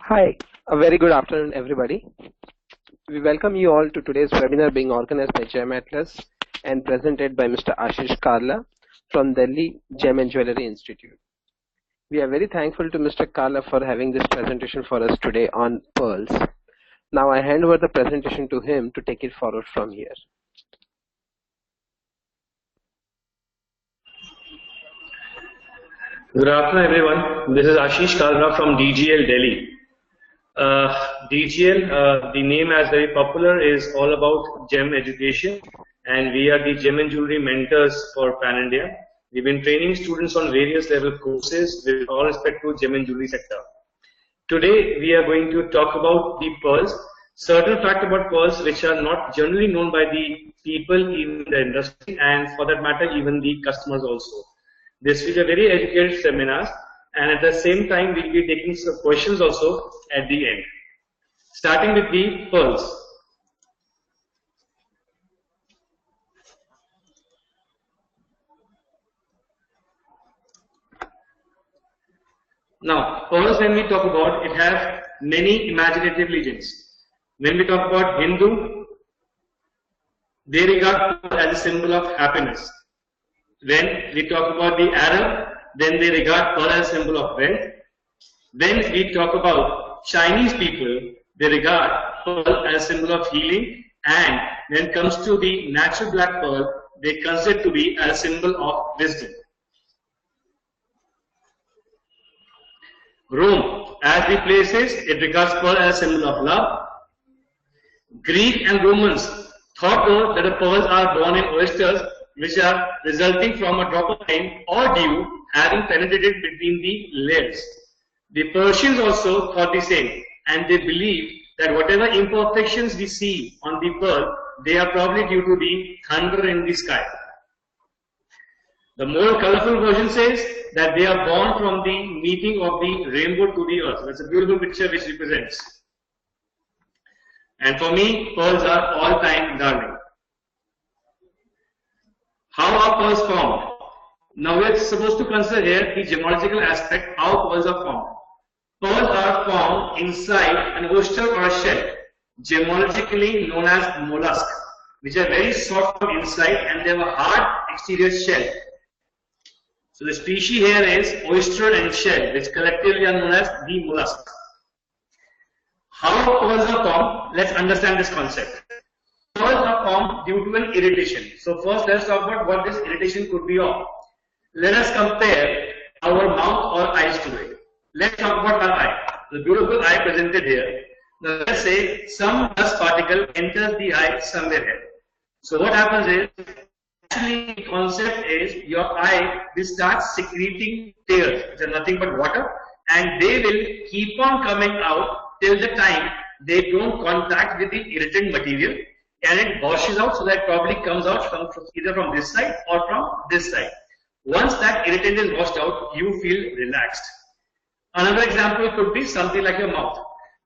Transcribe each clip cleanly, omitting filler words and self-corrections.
Hi, a very good afternoon, everybody. We welcome you all to today's webinar being organized by GemAtlas and presented by Mr. Ashish Kalra from Delhi Gem and Jewelry Institute. We are very thankful to Mr. Kalra for having this presentation for us today on pearls. Now I hand over the presentation to him to take it forward from here. Good afternoon, everyone. This is Ashish Kalra from DGL Delhi. DGL, the name as very popular, is all about gem education, and we are the gem and jewelry mentors for Pan India. We've been training students on various level courses with all respect to gem and jewelry sector. Today we are going to talk about the pearls, certain fact about pearls which are not generally known by the people in the industry, and for that matter even the customers also. This will be a very educated seminar, and at the same time we'll be taking some questions also at the end. Starting with the pearls. Now, pearls, when we talk about, it have many imaginative legends. When we talk about Hindu, they regard pearl as a symbol of happiness. When we talk about the Arab, then they regard pearl as a symbol of wealth. When we talk about Chinese people, they regard pearl as a symbol of healing. And when it comes to the natural black pearl, they consider it to be a symbol of wisdom. Rome, as the places, it regards pearl as a symbol of love. Greek and Romans thought though that the pearls are born in oysters, which are resulting from a drop of rain or dew having penetrated between the layers. The Persians also thought the same, and they believed that whatever imperfections we see on the pearl, they are probably due to the thunder in the sky. The more colorful version says that they are born from the meeting of the rainbow to the earth. That's a beautiful picture which represents. And for me, pearls are all-time darling. How are pearls formed? Now we're supposed to consider here the gemological aspect, how pearls are formed. Pearls are formed inside an oyster or a shell, gemologically known as mollusk, which are very soft from inside and they have a hard exterior shell. So the species here is oyster and shell, which collectively are known as the mollusk. How pearls are formed? Let's understand this concept. Pearls are formed due to an irritation. So first let's talk about what this irritation could be of. Let us compare our mouth or eyes to it. Let's talk about our eye. The beautiful eye presented here. Now let's say some dust particle enters the eye somewhere here. So what happens is, actually the concept is your eye will start secreting tears, which are nothing but water, and they will keep on coming out till the time they don't contact with the irritant material, and it washes out, so that probably comes out from either from this side or from this side. Once that irritant is washed out, you feel relaxed. Another example could be something like your mouth.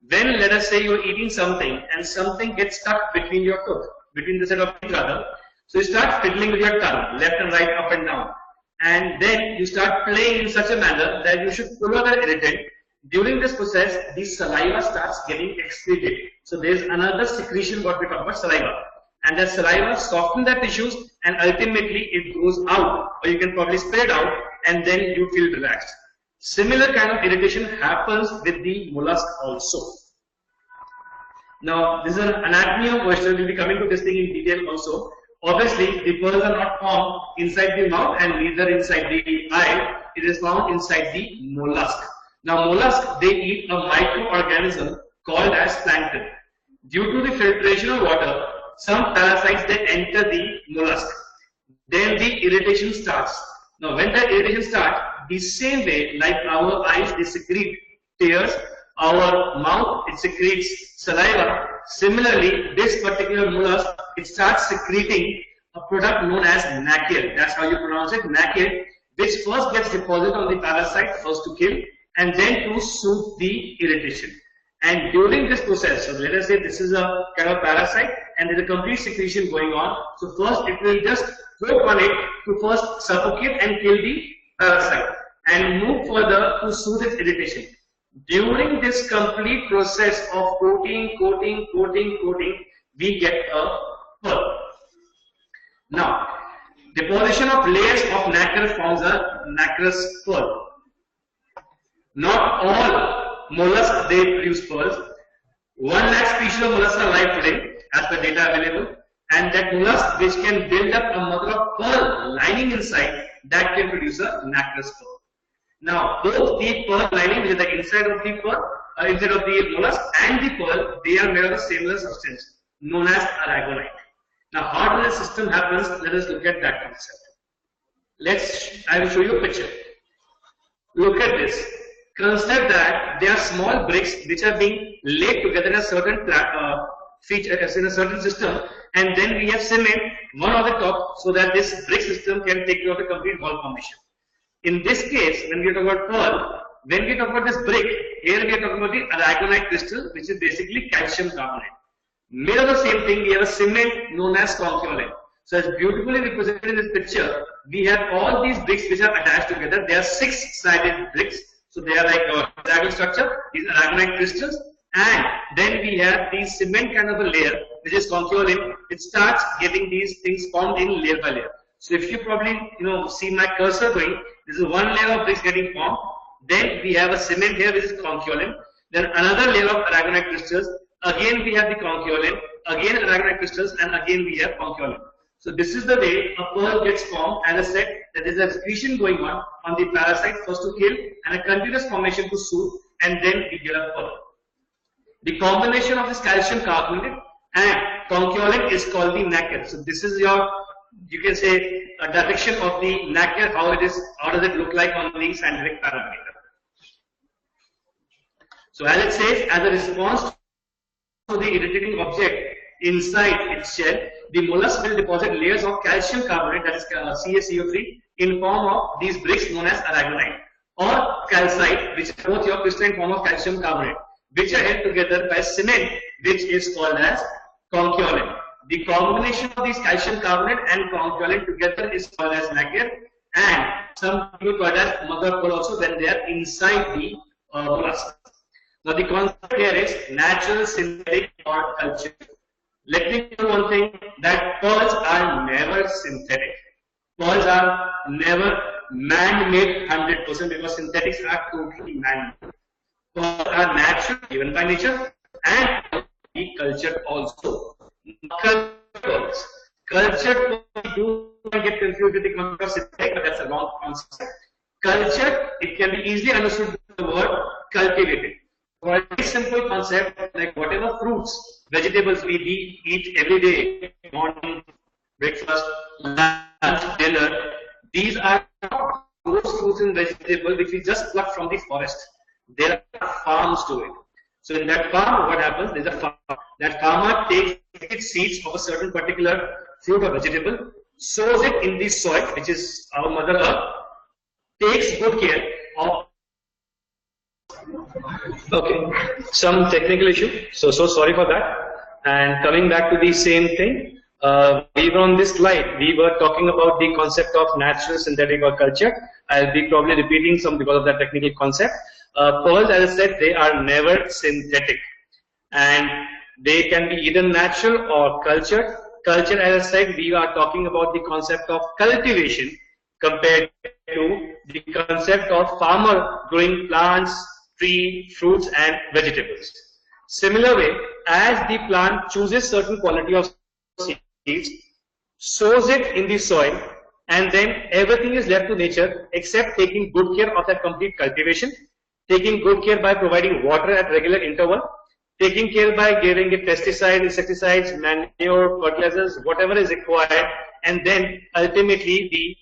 When, let us say, you're eating something and something gets stuck between your teeth, between the set of each other, so you start fiddling with your tongue, left and right, up and down, and then you start playing in such a manner that you should pull out the irritant. During this process, the saliva starts getting excreted. So there is another secretion, what we talk about, saliva. And the saliva softens the tissues and ultimately it goes out, or you can probably spit it out, and then you feel relaxed. Similar kind of irritation happens with the mollusk also. Now, this is an anatomy of oyster. We'll be coming to this thing in detail also. Obviously, the pearls are not found inside the mouth and neither inside the eye. It is found inside the mollusk. Now, mollusks, they eat a microorganism called as plankton. Due to the filtration of water, some parasites, they enter the mollusk. Then the irritation starts. Now, when the irritation starts, the same way like our eyes, they secrete tears, our mouth, it secretes saliva. Similarly, this particular mollusk, it starts secreting a product known as nacre. That's how you pronounce it, nacre, which first gets deposited on the parasite, first to kill, and then to soothe the irritation. And during this process, so let us say this is a kind of parasite and there's a complete secretion going on. So first it will just go on it to first suffocate and kill the parasite and move further to soothe its irritation. During this complete process of coating, we get a pearl. Now, deposition of layers of nacre forms a nacreous pearl. Not all mollusks they produce pearls. 1 lakh species of mollusks are alive today, as per data available, and that mollusk which can build up a mother of pearl lining inside, that can produce a nacreous pearl. Now, both the pearl lining, which is the inside of the pearl, inside of the mollusk, and the pearl, they are made of a similar substance known as aragonite. Now, how does the system happens? Let us look at that concept. I will show you a picture. Look at this. Consider that there are small bricks which are being laid together in a certain feature, in a certain system, and then we have cement one on the top so that this brick system can take care of the complete wall formation. In this case, when we talk about pearl, when we talk about this brick, here we are talking about the aragonite crystal, which is basically calcium carbonate. Made of the same thing, we have a cement known as conchyolin. So as beautifully represented in this picture, we have all these bricks which are attached together. They are 6-sided bricks. So they are like a hexagonal structure, these aragonite crystals, and then we have the cement kind of a layer, which is conchyolin. It starts getting these things formed in layer by layer. So if you probably see my cursor going, this is one layer of bricks getting formed. Then we have a cement here, which is conchyolin. Then another layer of aragonite crystals. Again we have the conchyolin. Again aragonite crystals, and again we have conchyolin. So this is the way a pearl gets formed. As I said, there is a secretion going on the parasite first to kill, and a continuous formation to soothe, and then we get a pearl. The combination of this calcium carbonate and conchyolin is called the nacre. So this is your, you can say, a depiction of the nacre, how does it look like on the scientific parameter. So as it says, as a response to the irritating object inside its shell, the mollusk will deposit layers of calcium carbonate, that is CaCO3, in form of these bricks known as aragonite, or calcite, which is both your crystalline form of calcium carbonate, which are held together by cement, which is called as conchyolin. The combination of these calcium carbonate and conchyolin together is called as nacre, and some people call it as mother of pearl also when they are inside the mollusk. Now the concept here is natural, synthetic, or cultured. Let me tell you one thing, that pearls are never synthetic. Pearls are never man-made 100% because synthetics are totally man-made. Pearls are natural, given by nature, and be cultured also. Cultured pearls. Cultured pearls do not get confused with the concept of synthetic, but that's a wrong concept. Cultured, it can be easily understood with the word cultivated. For a very simple concept, like whatever fruits, vegetables we eat every day, morning, breakfast, lunch, dinner, these are not those fruits and vegetables which we just pluck from the forest. There are farms to it. So in that farm, what happens? There's a farm. That farmer takes seeds of a certain particular fruit or vegetable, sows it in the soil, which is our mother earth, takes good care of. Okay, some technical issue. So sorry for that. And coming back to the same thing, we were on this slide. We were talking about the concept of natural, synthetic, or cultured. I'll be probably repeating some because of that technical concept. Pearls, as I said, they are never synthetic, and they can be either natural or cultured. Culture, as I said, we are talking about the concept of cultivation compared to the concept of farmer growing plants, tree, fruits, and vegetables. Similar way, as the plant chooses certain quality of seeds, sows it in the soil, and then everything is left to nature except taking good care of that complete cultivation, taking good care by providing water at regular interval, taking care by giving it pesticides, insecticides, manure, fertilizers, whatever is required, and then ultimately the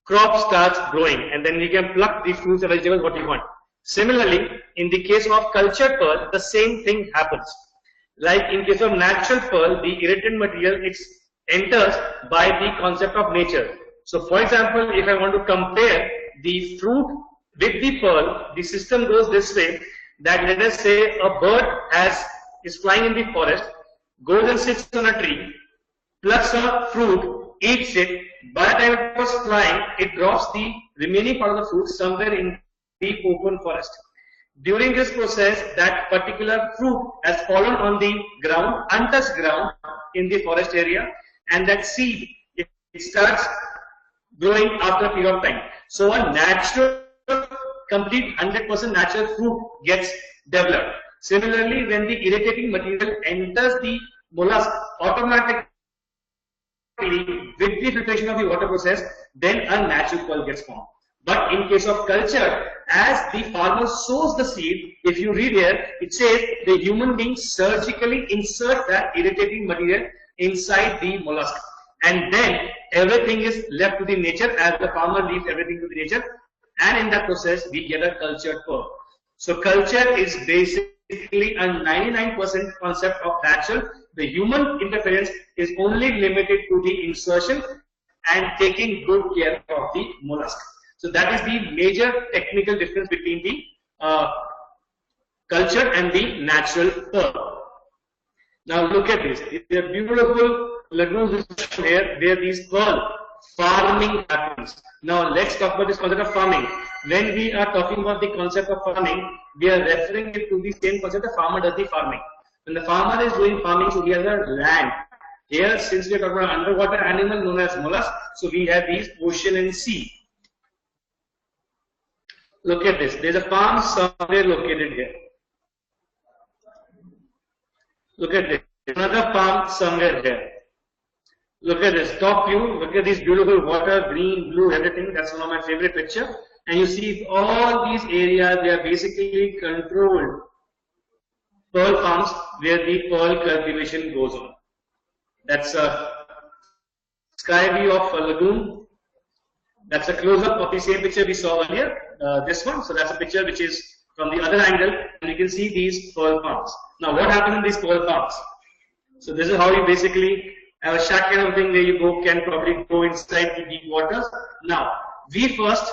crop starts growing, and then we can pluck the fruits and vegetables what we want. Similarly, in the case of cultured pearl, the same thing happens. Like in case of natural pearl, the irritant material enters by the concept of nature. So for example, if I want to compare the fruit with the pearl, the system goes this way, that let us say a bird is flying in the forest, goes and sits on a tree, plucks a fruit, eats it. By the time it was flying, it drops the remaining part of the fruit somewhere in the open forest. During this process, that particular fruit has fallen on the ground, untouched ground in the forest area, and that seed, it starts growing after a period of time. So a natural, complete 100% natural fruit gets developed. Similarly, when the irritating material enters the mollusk, automatically with the filtration of the water process, then a natural pearl gets formed. But in case of culture, as the farmer sows the seed, if you read here, it says the human being surgically insert that irritating material inside the mollusk. And then everything is left to the nature, as the farmer leaves everything to the nature. And in that process, we get a cultured pearl. So culture is basically a 99% concept of natural. The human interference is only limited to the insertion and taking good care of the mollusk. So that is the major technical difference between the culture and the natural pearl. Now look at this. It's a beautiful lagoons here where these pearl farming happens. Now let's talk about this concept of farming. When we are talking about the concept of farming, we are referring it to the same concept the farmer does the farming. When the farmer is doing farming, so he has a land. Here, since we are talking about underwater animal known as mollusk, so we have these ocean and sea. Look at this. There's a farm somewhere located here. Look at this. Another farm somewhere here. Look at this top view. Look at this beautiful water, green, blue, everything. That's one of my favorite picture. And you see all these areas, they are basically controlled pearl farms where the pearl cultivation goes on. That's a sky view of a lagoon. That's a close-up of the same picture we saw earlier. This one. So that's a picture which is from the other angle, and you can see these pearl farms. Now, what happens in these pearl farms? So this is how you basically have a shack kind of thing where you can probably go inside the deep waters. Now, we first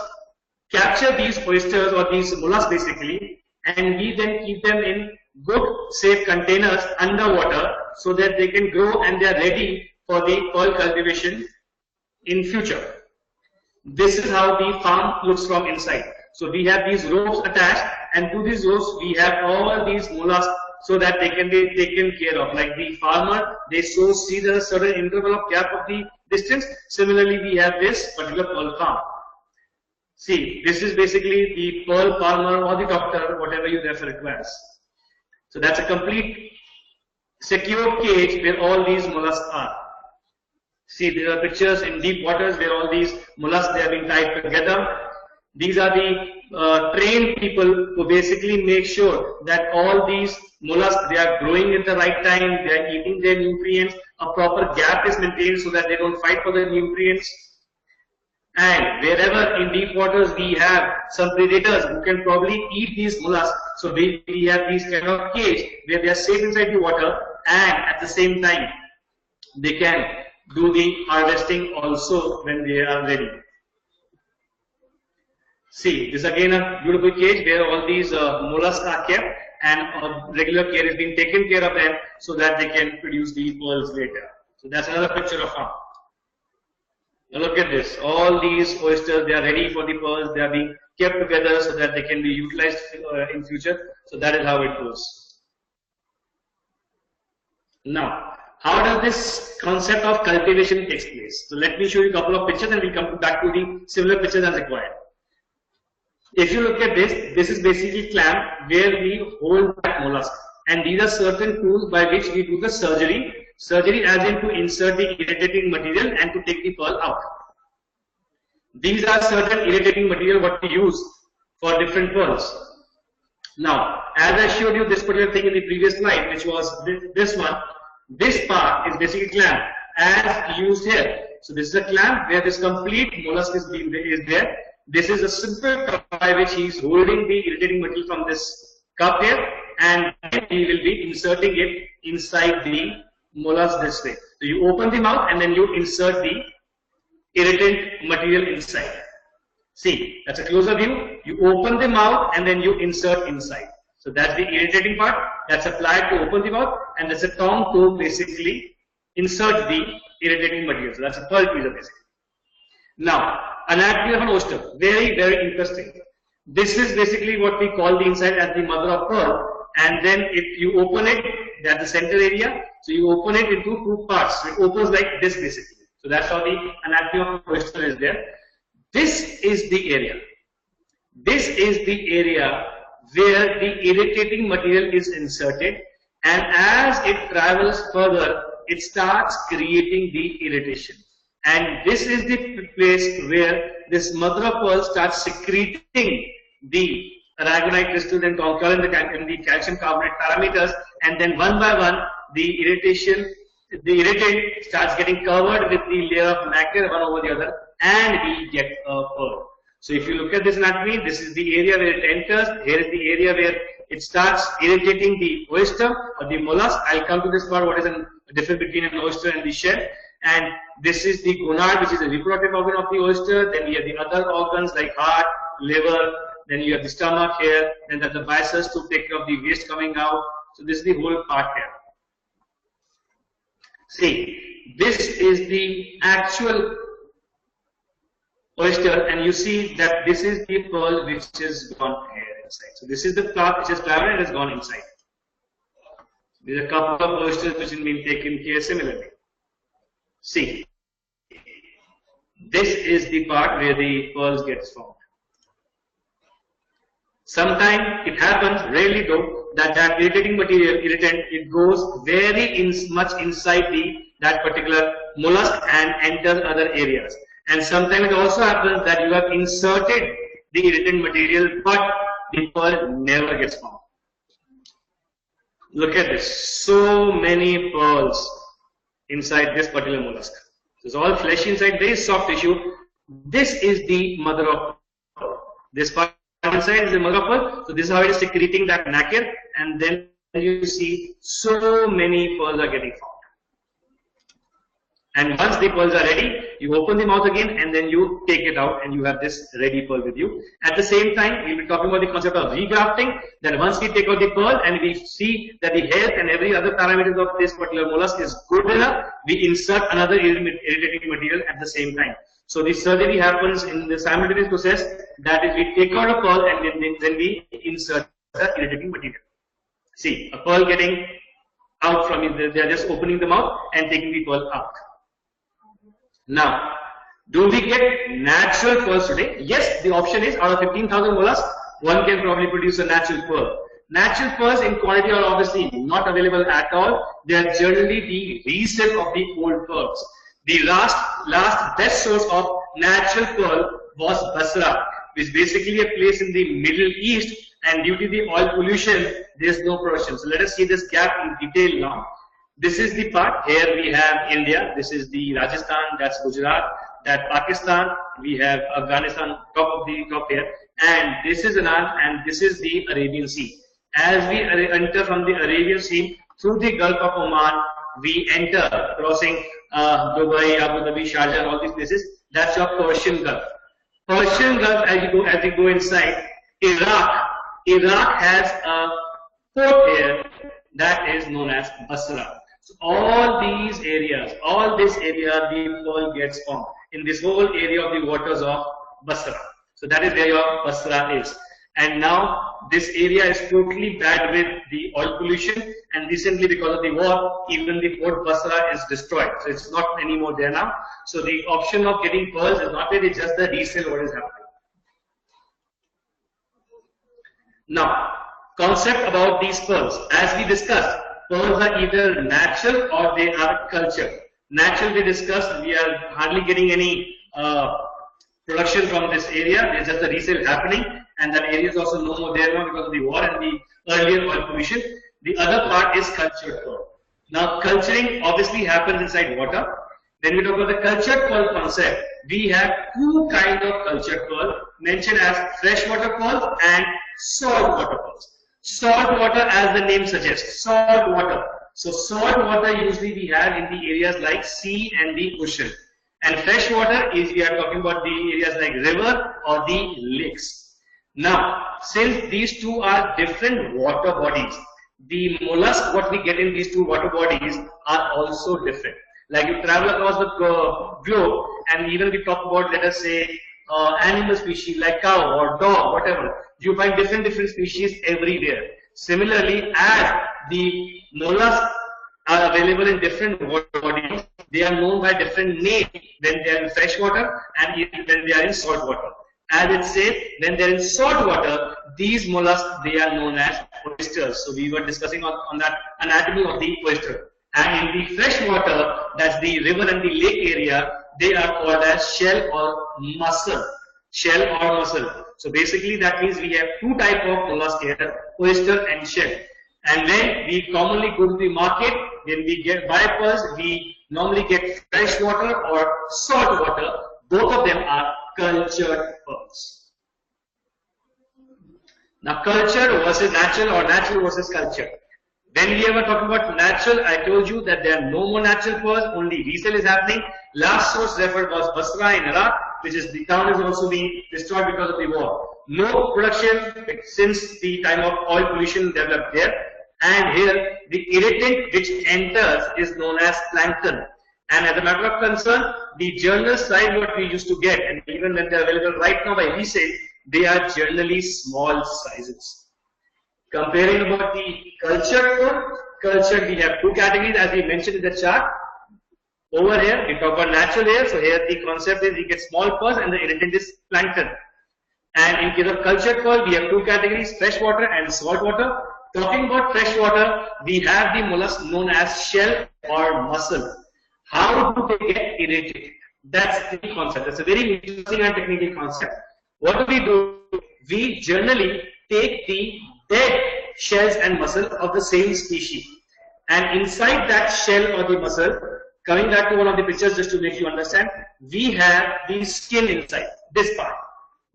capture these oysters or these mollusks basically, and we then keep them in good, safe containers underwater so that they can grow and they are ready for the pearl cultivation in future. This is how the farm looks from inside. So we have these ropes attached, and to these ropes we have all these mollusks so that they can be taken care of. Like the farmer, they sow seeds at a certain interval of gap of the distance. Similarly, we have this particular pearl farm. See, this is basically the pearl farmer or the doctor, whatever you refer it to as. So that's a complete secure cage where all these mollusks are. See, there are pictures in deep waters where all these mollusks, they are being tied together. These are the trained people who basically make sure that all these mollusks, they are growing at the right time, they are eating their nutrients, a proper gap is maintained so that they don't fight for the nutrients. And wherever in deep waters we have some predators who can probably eat these mollusks, so we have these kind of cage where they are safe inside the water, and at the same time they can do the harvesting also when they are ready. See, this is again a beautiful cage where all these mollusks are kept, and regular care is being taken care of them so that they can produce these pearls later. So that's another picture of farm. Now look at this. All these oysters, they are ready for the pearls. They are being kept together so that they can be utilized in future. So that is how it goes. Now, how does this concept of cultivation takes place? So let me show you a couple of pictures and we'll come back to the similar pictures as required. If you look at this, this is basically clamp where we hold back mollusk, and these are certain tools by which we do the surgery. Surgery as in to insert the irritating material and to take the pearl out. These are certain irritating material what we use for different pearls. Now, as I showed you this particular thing in the previous slide, which was this one, this part is basically clamp as used here. So this is a clamp where this complete mollusk is there. This is a simple cup by which he is holding the irritating material from this cup here, and he will be inserting it inside the mollusk this way. So you open the mouth and then you insert the irritant material inside. See, that's a closer view. You open the mouth and then you insert inside. So that's the irritating part that's applied to open the mouth, and that's a tongue to basically insert the irritating material. So that's a pearl tweezer basically. Now, anatomy of an oyster, very, very interesting. This is basically what we call the inside as the mother of pearl. And then if you open it, that's the center area. So you open it into two parts. It opens like this basically. So that's how the anatomy of oyster is there. This is the area. This is the area where the irritating material is inserted, and as it travels further, it starts creating the irritation. And this is the place where this mother of pearl starts secreting the aragonite crystals and concurrent in the calcium carbonate parameters, and then one by one the irritant starts getting covered with the layer of nacre one over the other, and we get a pearl. So if you look at this anatomy, this is the area where it enters. Here is the area where it starts irritating the oyster or the mollusk. I'll come to this part, what is the difference between an oyster and the shell. And this is the gonad, which is the reproductive organ of the oyster. Then we have the other organs like heart, liver. Then you have the stomach here. Then there's the byssus to take care of the waste coming out. So this is the whole part here. See, this is the actual oyster, and you see that this is the pearl which is gone here inside. So this is the part which is traveled and has gone inside. There are a couple of oysters which have been taken care similarly. See, this is the part where the pearls get formed. Sometimes it happens, rarely though, that irritating material, irritant, it goes very much inside that particular mollusk and enters other areas. And sometimes it also happens that you have inserted the irritant material, but the pearl never gets formed. Look at this, so many pearls inside this particular mollusk. It's all flesh inside, very soft tissue. This is the mother of pearl. This part inside is the mother of pearl. So this is how it is secreting that nacre, and then you see so many pearls are getting formed. And once the pearls are ready, you open the mouth again and then you take it out and you have this ready pearl with you. At the same time, we'll be talking about the concept of regrafting. That once we take out the pearl and we see that the health and every other parameters of this particular mollusk is good enough, we insert another irritating material at the same time. So the surgery happens in the simultaneous process. That is, we take out a pearl and then we insert the irritating material. See, a pearl getting out from it, they are just opening the mouth and taking the pearl out. Now, do we get natural pearls today? Yes, the option is out of 15,000 mollusks, one can probably produce a natural pearl. Natural pearls in quantity are obviously not available at all. They are generally the resale of the old pearls. The last best source of natural pearl was Basra, which is basically a place in the Middle East, and due to the oil pollution, there is no production. So let us see this gap in detail now. This is the part. Here we have India. This is the Rajasthan. That's Gujarat. That Pakistan. We have Afghanistan. Top here. And this is Iran. And this is the Arabian Sea. As we enter from the Arabian Sea through the Gulf of Oman, we enter crossing Dubai, Abu Dhabi, Sharjah, and all these places. That's your Persian Gulf. Persian Gulf. As you go inside, Iraq has a port here that is known as Basra. So all these areas, all this area, the pearl gets formed in this whole area of the waters of Basra. So that is where your Basra is. And now this area is totally bad with the oil pollution, and recently because of the war, even the Port Basra is destroyed. So it's not anymore there now. So the option of getting pearls is not there, it's just the resale what is happening. Now, concept about these pearls. As we discussed, pearls are either natural or they are cultured. Natural we discussed, we are hardly getting any production from this area. There's just a resale happening, and that area is also no more there now because of the war and the earlier oil pollution. The other part is cultured pearl. Now, culturing obviously happens inside water. Then we talk about the cultured pearl concept. We have two kinds of cultured pearl mentioned as freshwater pearl and saltwater pearls. Salt water, as the name suggests, salt water. So salt water usually we have in the areas like sea and the ocean. And fresh water is, we are talking about the areas like river or the lakes. Now, since these two are different water bodies, the mollusk what we get in these two water bodies are also different. Like you travel across the globe, and even we talk about, let us say, animal species like cow or dog, whatever. You find different species everywhere. Similarly, as the mollusks are available in different bodies, they are known by different names when they are in fresh water and when they are in salt water. As it says, when they are in salt water, these mollusks, they are known as oysters. So we were discussing on that anatomy of the oyster. And in the fresh water, that's the river and the lake area, they are called as shell or mussel. Shell or mussel. So basically that means we have two types of mollusks here, oyster and shell. And when we commonly go to the market, when we buy pearls, we normally get fresh water or salt water. Both of them are cultured pearls. Now cultured versus natural or natural versus cultured. When we were talking about natural, I told you that there are no more natural pearls, only resale is happening. Last source referred was Basra in Iraq, which is the town is also being destroyed because of the war. No production since the time of oil pollution developed there. And here the irritant which enters is known as plankton. And as a matter of concern, the journal size what we used to get, and even when they are available right now by resale, they are generally small sizes. Comparing about the cultured we have two categories as we mentioned in the chart. Over here we talk about natural here, so here the concept is we get small pearls and the irritant is plankton. And in case of cultured pearl, we have two categories, freshwater and saltwater. Talking about freshwater, we have the mollusk known as shell or mussel. How do they get irritated? That's the concept. That's a very interesting and technical concept. What do? We generally take the dead shells and mussel of the same species. And inside that shell or the mussel, coming back to one of the pictures just to make you understand, we have the skin inside, this part.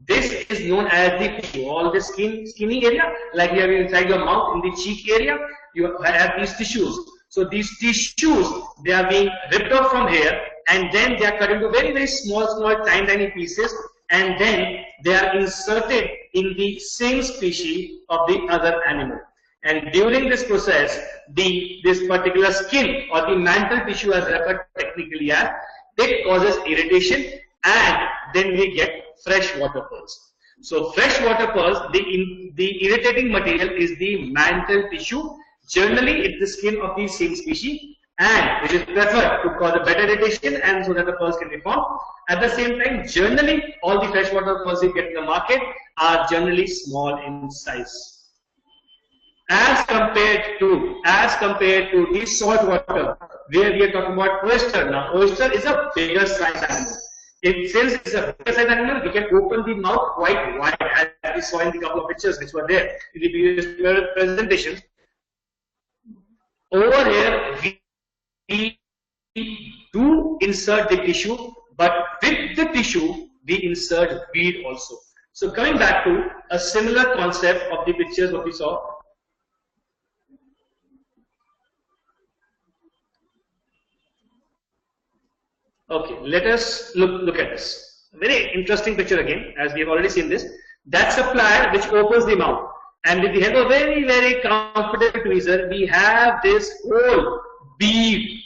This is known as the tissue. All the skinny area, like you have inside your mouth in the cheek area, you have these tissues. So these tissues, they are being ripped off from here and then they are cut into very, very small, tiny pieces and then they are inserted in the same species of the other animal. And during this process, this particular skin or the mantle tissue as referred technically as, it causes irritation and then we get freshwater pearls. So freshwater pearls, the irritating material is the mantle tissue. Generally, it's the skin of the same species and which is preferred to cause a better irritation and so that the pearls can be formed. At the same time, generally, all the freshwater pearls you get in the market are generally small in size. As compared to the salt water, where we are talking about oyster. Now, oyster is a bigger size animal. Since it's a bigger size animal, we can open the mouth quite wide, as we saw in the couple of pictures which were there in the previous presentation. Over here, we do insert the tissue, but with the tissue, we insert bead also. So coming back to a similar concept of the pictures what we saw. Okay, let us look at this. Very interesting picture again, as we have already seen this. That's a plier which opens the mouth. And with the help of very, very comfortable tweezer, we have this whole bead.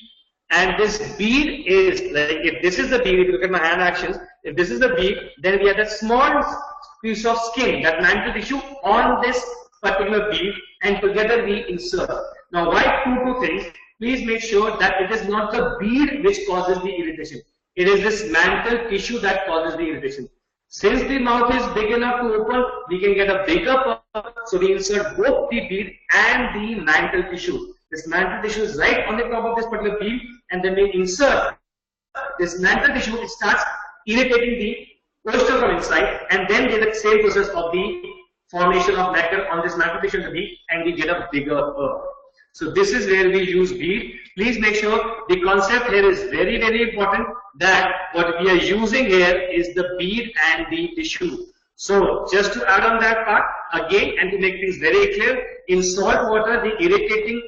And this bead is, like, if this is the bead, if you look at my hand actions, if this is the bead, then we have that small piece of skin, that mantle tissue on this particular bead, and together we insert. Now, why two things? Please make sure that it is not the bead which causes the irritation. It is this mantle tissue that causes the irritation. Since the mouth is big enough to open, we can get a bigger pearl, so we insert both the bead and the mantle tissue. This mantle tissue is right on the top of this particular bead, and then we insert this mantle tissue. It starts irritating the oyster from inside, and then there's the same process of the formation of nectar on this mantle tissue in the bead, and we get a bigger pearl. So this is where we use bead. Please make sure the concept here is very, very important, that what we are using here is the bead and the tissue. So just to add on that part again, and to make things very clear, in salt water the irritating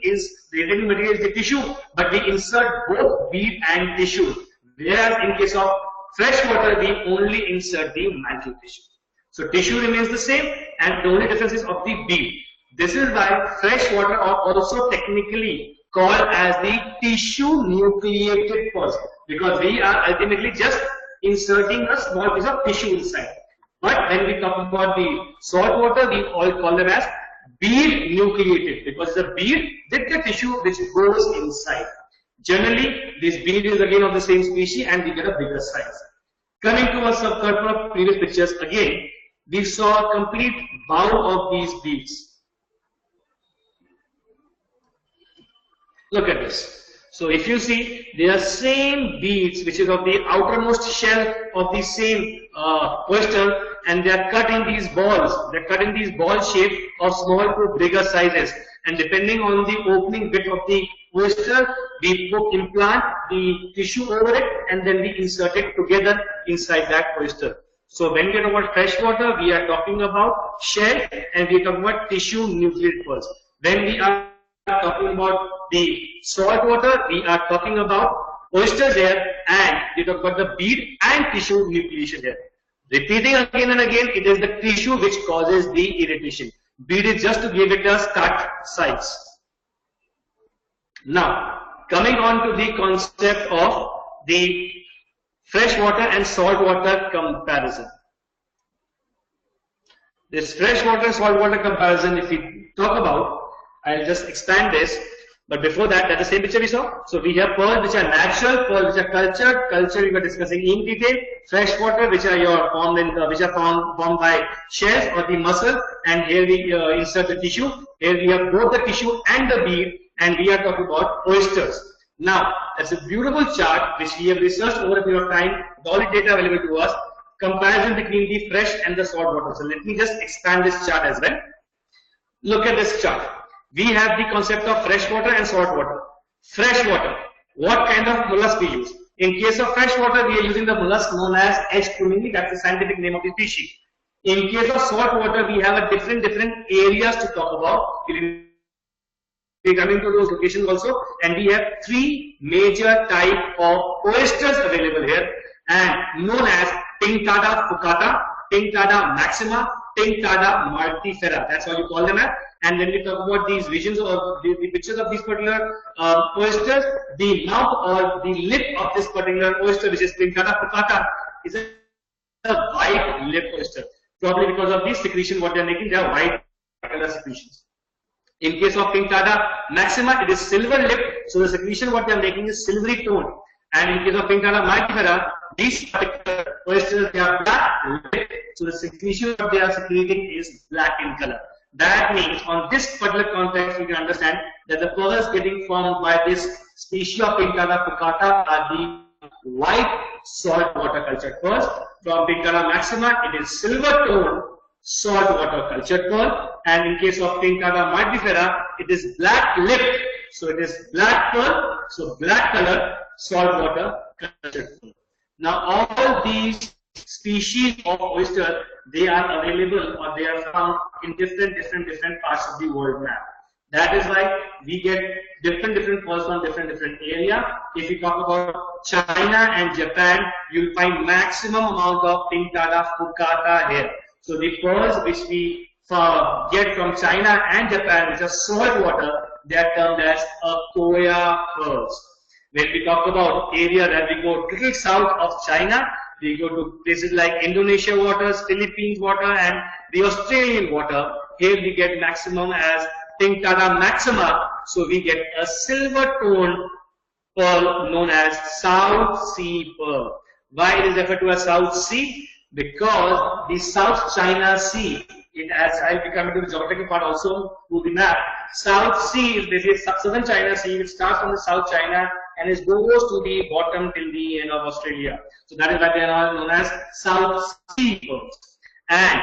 material is the tissue, but we insert both bead and tissue. Whereas in case of fresh water, we only insert the mantle tissue. So tissue remains the same, and the only difference is of the bead. This is why fresh water are also technically called as the tissue nucleated pearls, because we are ultimately just inserting a small piece of tissue inside. But when we talk about the salt water, we all call them as bead nucleated, because it's a bead with the tissue which goes inside. Generally, this bead is again of the same species and we get a bigger size. Coming to a couple of previous pictures, again, we saw a complete bowl of these beads. Look at this. So if you see, they are same beads which is of the outermost shell of the same oyster, and they are cut in these balls. They are cut in these ball shape of small to bigger sizes. And depending on the opening bit of the oyster, we implant the tissue over it and then we insert it together inside that oyster. So when we talk about freshwater, we are talking about shell and we are talking about tissue nucleated pearls. When we are talking about the salt water, we are talking about oysters here, and we talk about the bead and tissue nucleation here. Repeating again and again, it is the tissue which causes the irritation. Bead is just to give it a cut size. Now, coming on to the concept of the freshwater and saltwater comparison. This freshwater saltwater comparison, if we talk about, I'll just expand this. But before that, that's the same picture we saw. So we have pearls which are natural, pearls which are cultured. Culture we were discussing in detail. Freshwater which are formed by shells or the muscle. And here we insert the tissue. Here we have both the tissue and the bead. And we are talking about oysters. Now, that's a beautiful chart which we have researched over a period of time. All the data available to us. Comparison between the fresh and the salt water. So let me just expand this chart as well. Look at this chart. We have the concept of freshwater and saltwater. Freshwater, what kind of mollusk we use? In case of freshwater, we are using the mollusk known as H. crumini, that's the scientific name of the species. In case of saltwater, we have a different areas to talk about. We are coming to those locations also, and we have three major type of oysters available here, and known as Pinctada fucata, Pinctada maxima, Pinctada multifera. That's how you call them as. And when we talk about these visions or the pictures of these particular oysters, the mouth or the lip of this particular oyster, which is Pinctada fucata, is a white lip oyster. Probably because of the secretion what they are making, they are white color secretions. In case of Pinctada maxima, it is silver lip, so the secretion what they are making is silvery tone. And in case of Pinctada multifera, these particular oysters, they are black lip, so the secretion what they are secreting is black in color. That means on this particular context, you can understand that the pearls getting formed by this species of Pinctada fucata are the white saltwater cultured pearls. From Pinctada maxima, it is silver tone saltwater cultured pearl, and in case of Pinctada multifera, it is black lip, so it is black pearl, so black color saltwater cultured pearl. Now all these species of oyster, they are available or they are found in different parts of the world map. That is why we get different pearls from different area. If we talk about China and Japan, you'll find maximum amount of Pinctada fucata here. So the pearls which we get from China and Japan, which are salt water, they are termed as Koya pearls. When we talk about area that we go little south of China, we go to places like Indonesia waters, Philippines water, and the Australian water. Here we get maximum as Pinctada maxima, so we get a silver tone pearl known as South Sea pearl. Why it is referred to as South Sea? Because the South China Sea, as I'll be coming to the geographical part also to the map, South Sea is basically southern China Sea, which starts from the South China and it goes to the bottom till the end of Australia. So that is why they are known as South Sea pearls. And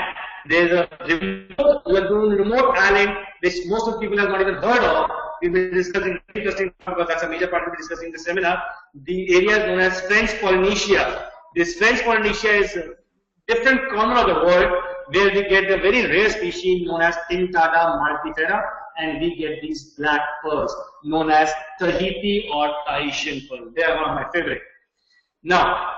there's a remote island which most of the people have not even heard of. We'll be discussing, interesting because that's a major part we'll be discussing in the seminar. The area is known as French Polynesia. This French Polynesia is a different corner of the world where we get a very rare species known as Pinctada multifera, and we get these black pearls known as Tahiti or Tahitian pearl. They are one of my favorite. Now,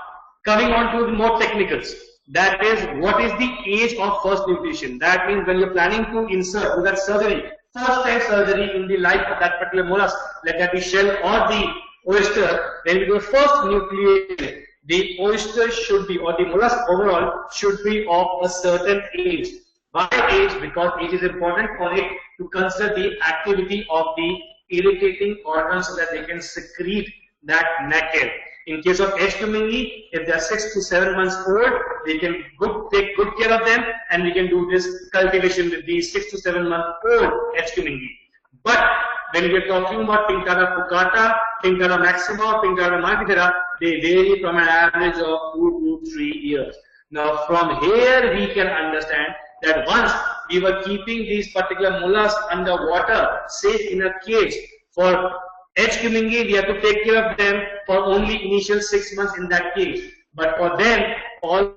coming on to the more technicals. That is, what is the age of first nucleation? That means when you're planning to insert, do that surgery, first time surgery in the life of that particular mollusk, let that be shell or the oyster, when we do first nucleation, the oyster should be, or the mollusk overall should be of a certain age. Why age? Because age is important for it to consider the activity of the irritating organs so that they can secrete that nectar. In case of H-Cumingi, if they are 6 to 7 months old, they can take good care of them, and we can do this cultivation with these 6 to 7 month old H-Cumingi. But when we are talking about Pinctada puccata, Pinctada maxima, or Pinctada multifera, they vary from an average of 2 to 3 years. Now from here we can understand that once we were keeping these particular mollusks underwater, safe in a cage, for H-Cumingi, we have to take care of them for only initial 6 months in that cage. But for them, all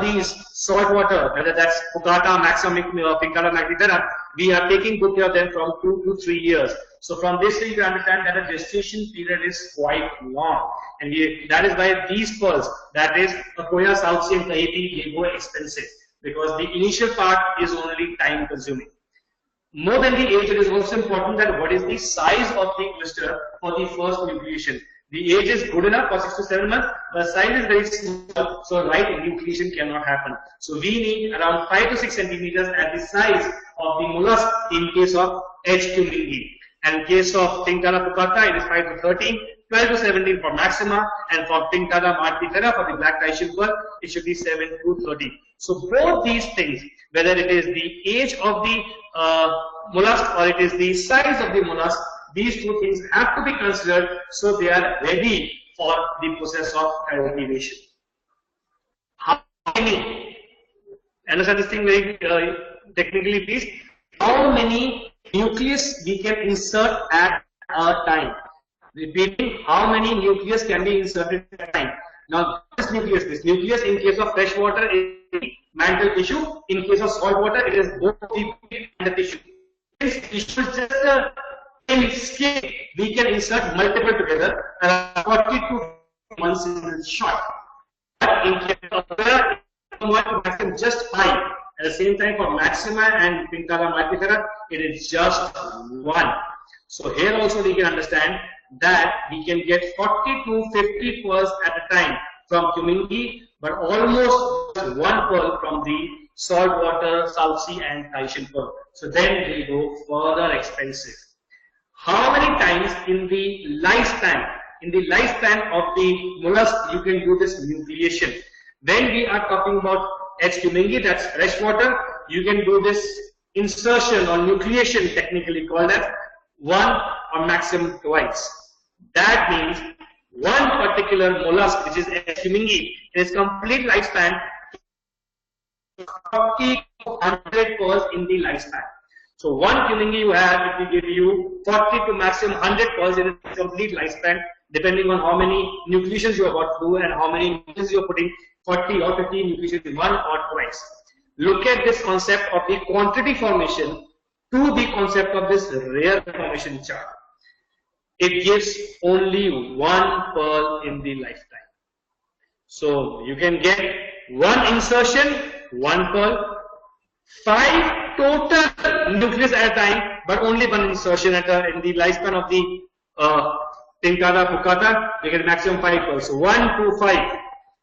these saltwater, whether that's Puccata, Maxima, Pinctada magnifica, we are taking good care of them from 2 to 3 years. So from this you can understand that the gestation period is quite long, and that is why these pearls, that is Akoya, South Sea, and Tahiti, they go expensive, because the initial part is only time consuming. More than the age, it is also important that what is the size of the oyster for the first nucleation. The age is good enough for 6 to 7 months, but size is very small, so right nucleation cannot happen. So we need around 5 to 6 centimeters at the size of the mollusk in case of H-Cumingi. And in case of Pinctada puccata, it is 5 to 13, 12 to 17 for maxima, and for Pinctada multifera, for the black Tahitian pearl, it should be 7 to 13. So both these things, whether it is the age of the mollusk or it is the size of the mollusk, these two things have to be considered so they are ready for the process of cultivation. How many, understand this thing very technically please, how many nucleus we can insert at a time? Repeating, how many nucleus can be inserted at a time? Now this nucleus in case of freshwater is the mantle tissue, in case of saltwater it is both the pit and the tissue. This tissue is just a thin skin, we can insert multiple together, 40 to 1 single shot. But in case of just 5. At the same time for maxima and Pinctada multifera, it is just 1. So here also we can understand that we can get 40 to 50 pearls at a time from Cumingi, but almost 1 pearl from the saltwater, South Sea, and Tahitian pearl. So then they go further expensive. How many times in the lifespan of the mollusk you can do this nucleation? When we are talking about H-Cumingi, that's freshwater, you can do this insertion or nucleation, technically called as 1 or maximum twice. That means one particular mollusk, which is H-Cumingi, its complete lifespan 40 to 100 pearls in the lifespan. So one Cumingi you have, it will give you 40 to maximum 100 pearls in its complete lifespan, depending on how many nucleations you are about to do and how many nucleations you are putting, 40 or 50 nucleations in 1 or twice. Look at this concept of the quantity formation to the concept of this rare formation chart. It gives only 1 pearl in the lifetime. So you can get 1 insertion, 1 pearl, 5 total nucleus at a time, but only 1 insertion in the lifespan of the Pinctada puccata, you get maximum 5 pearls. So 1 to 5.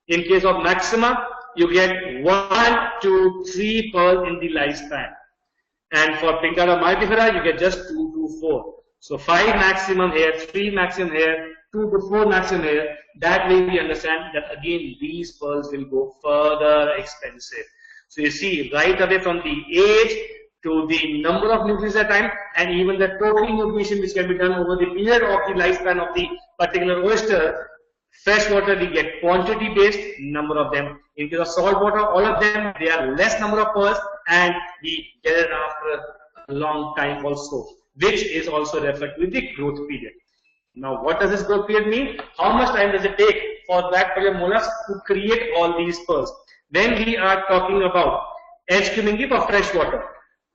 In case of maxima, you get 1 to 3 pearls in the lifespan. And for Pinctada multifera, you get just 2 to 4. So 5 maximum here, 3 maximum here, 2 to 4 maximum here. That way we understand that again these pearls will go further expensive. So you see right away from the age to the number of nucleus at a time, and even the total nucleation which can be done over the period of the lifespan of the particular oyster. Freshwater we get quantity based, number of them. In case of saltwater, all of them, they are less number of pearls, and we get it after a long time also, which is also referred to the growth period. Now what does this growth period mean? How much time does it take for that particular mollusk to create all these pearls? When we are talking about H-Cumingi for freshwater,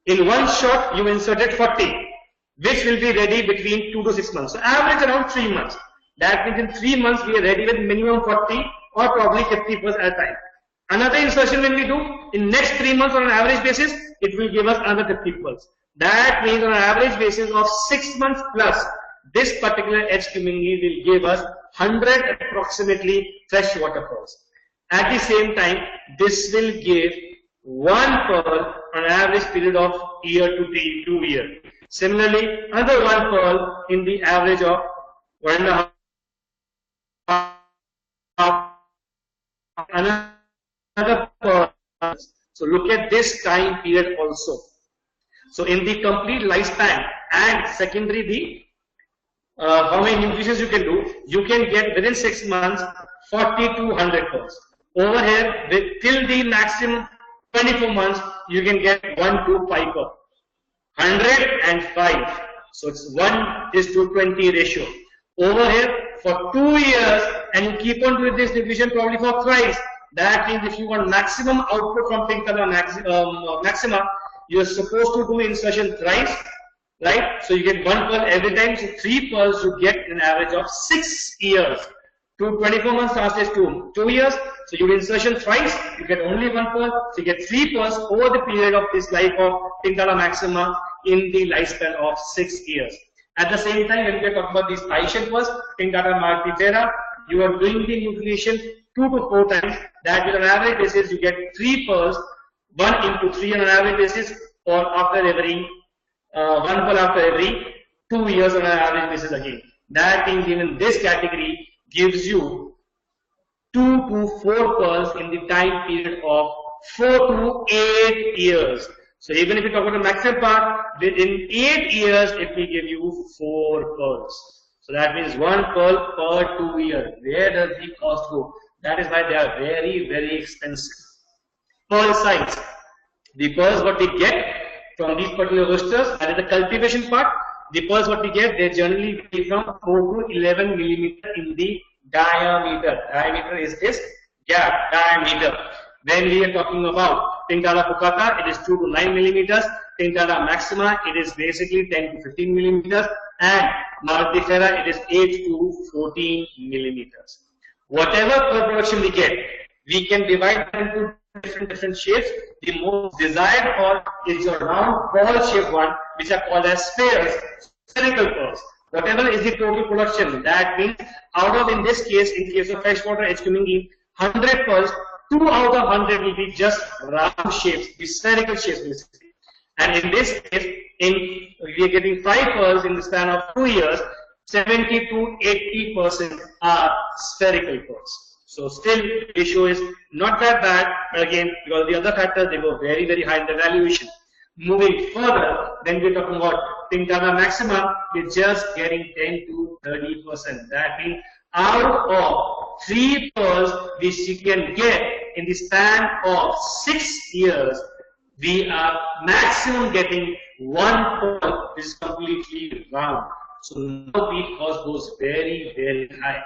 in one shot you inserted 40, which will be ready between 2 to 6 months. So average around 3 months. That means in 3 months we are ready with minimum 40 or probably 50 pearls at a time. Another insertion when we do, in next 3 months on an average basis, it will give us another 50 pearls. That means on an average basis of 6 months plus, this particular H-Cumingi will give us 100 approximately freshwater pearls. At the same time, this will give one pearl on an average period of year to 2 years. Similarly, another one pearl in the average of 1.5, another pearl. So look at this time period also. So in the complete lifespan, and secondary the how many nucleases you can do, you can get within 6 months 40 to 100 pearls. Over here, till the maximum 24 months, you can get 1 to 5 pearls. 105. So it's 1:20 ratio. Over here, for 2 years, and you keep on doing this division probably for thrice. That means if you want maximum output from Kalra Maxima, you are supposed to do insertion thrice, right? So you get 1 pearl every time. So 3 pearls you get an average of 6 years. 24 months translates to 2 years. So you do insertion thrice, you get only 1 pearl. So you get 3 pearls over the period of this life of Kalra Maxima in the lifespan of 6 years. At the same time, when we are talking about these Tahitian pearls, Kalra Maxima, you are doing the nucleation 2 to 4 times. That is on an average basis, you get 3 pearls, 1 into 3 on an average basis, or after every 1 pearl after every 2 years on an average basis again. That means even this category gives you 2 to 4 pearls in the time period of 4 to 8 years. So even if you talk about the maximum part, within 8 years it will give you 4 pearls. So that means 1 pearl per 2 years. Where does the cost go? That is why they are very, very expensive. Pearl size. The pearls what we get from these particular oysters, that is the cultivation part. The pearls what we get, they generally be from 4 to 11 millimeter in the diameter. Diameter is this gap, diameter. When we are talking about Kalra Pucata, it is 2 to 9 millimeters. Kalra Maxima, it is basically 10 to 15 millimeters. And Maltifera, it is 8 to 14 millimeters. Whatever pearl production we get, we can divide them into different shapes. The most desired pearl is your round ball shaped one, which are called as spheres, spherical pearls. Whatever is the total production, that means out of, in this case, in case of freshwater HQ 100 pearls, 2 out of 100 will be just round shapes, the spherical shapes basically. And in this case, we are getting 5 pearls in the span of 2 years, 70 to 80% are spherical pearls. So still ratio is not that bad, but again, because of the other factors, they go very, very high in the valuation. Moving further, when we're talking about Kalra Maxima, we're just getting 10 to 30%. That means out of 3 pearls which you can get in the span of 6 years, we are maximum getting 1 pearl which is completely round. So now the cost goes very, very high.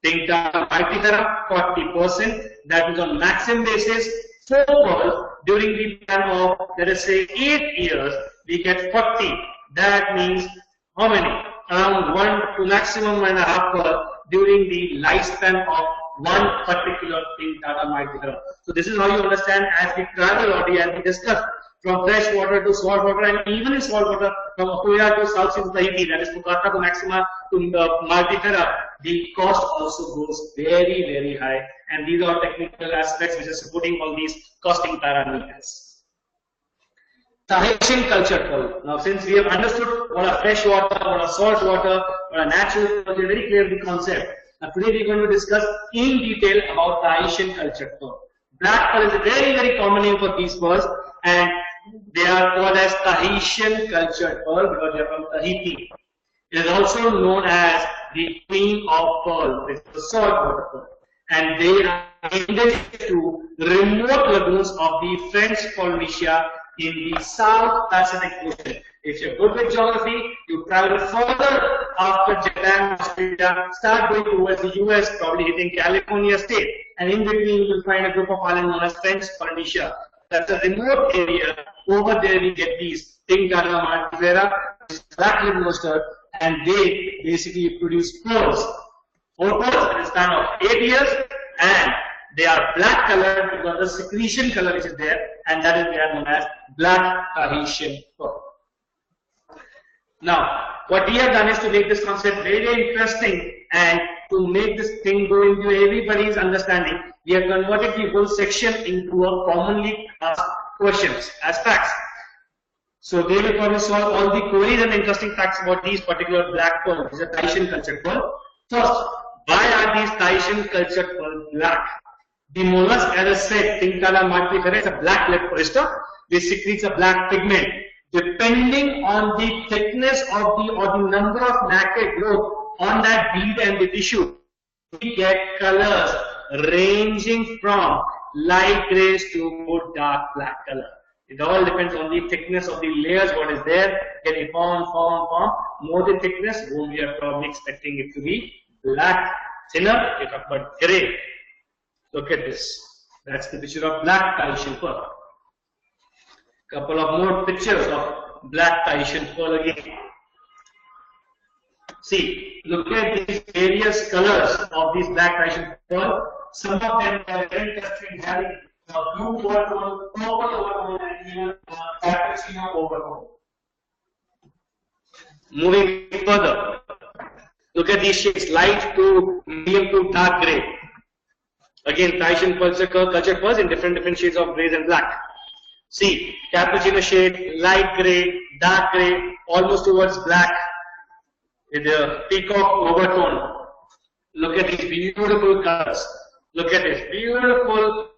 Kalra Multifera 40%, that is on maximum basis. 4 pearls during the span of, let us say, 8 years, we get 40. That means how many? Around 1 to maximum 1.5 pearl during the lifespan of one particular Kalra Multifera. So this is how you understand as we travel already, as we discussed, from fresh water to salt water, and even in salt water, from Oysters to South Sea to Tahiti, that is Pucata to Maxima to Multifera, the cost also goes very, very high. And these are technical aspects which are supporting all these costing parameters. Tahitian culture pearl. Now, since we have understood what are fresh water, what are salt water, what are natural, we are very clear the concept. Now, today we are going to discuss in detail about Tahitian culture pearl. Black pearl is a very, very common name for these pearls, and they are called as Tahitian culture pearl because they are from Tahiti. It is also known as the Queen of Pearl, which is the saltwater pearl. And they are indexed to remote lagoons of the French Polynesia in the South Pacific Ocean. If you're good with geography, you travel further after Japan, Australia, start going towards the US, probably hitting California state. And in between, you will find a group of islands known as French Polynesia. That's a remote area. Over there, we get these Kalra Multifera, black lipped oyster, and they basically produce pearls. 4 pearls in a span of 8 years, and they are black colored because the secretion color which is there, and that is they are known as black Tahitian pearl. Now, what we have done is to make this concept very, very interesting and to make this thing go into everybody's understanding, we have converted the whole section into a commonly asked questions as facts. So they will probably solve all the queries and interesting facts about these particular black pearls. These are Tahitian cultured pearl. First, why are these Tahitian cultured pearl black? The mollusk, as I said, Tincala martifera, is a black lead oyster. This secretes a black pigment. Depending on the thickness of the or the number of nacre growth on that bead and the tissue, we get colors ranging from light grays to dark black color. It all depends on the thickness of the layers, what is there, getting form. More the thickness, we are probably expecting it to be black. Thinner, we talk about gray. Look at this. That's the picture of black Tahitian pearl. Couple of more pictures of black Tahitian pearl again. See, look at these various colors of these black Tahitian pearl. Some of them are very interesting, having blue overtone, purple overtone, and even cappuccino overtone. Moving further, look at these shades: light to medium to dark gray. Again, Tahitian cultured pearls in different shades of grays and black. See, cappuccino shade, light gray, dark gray, almost towards black, with a peacock overtone. Look at these beautiful colors. Look at this beautiful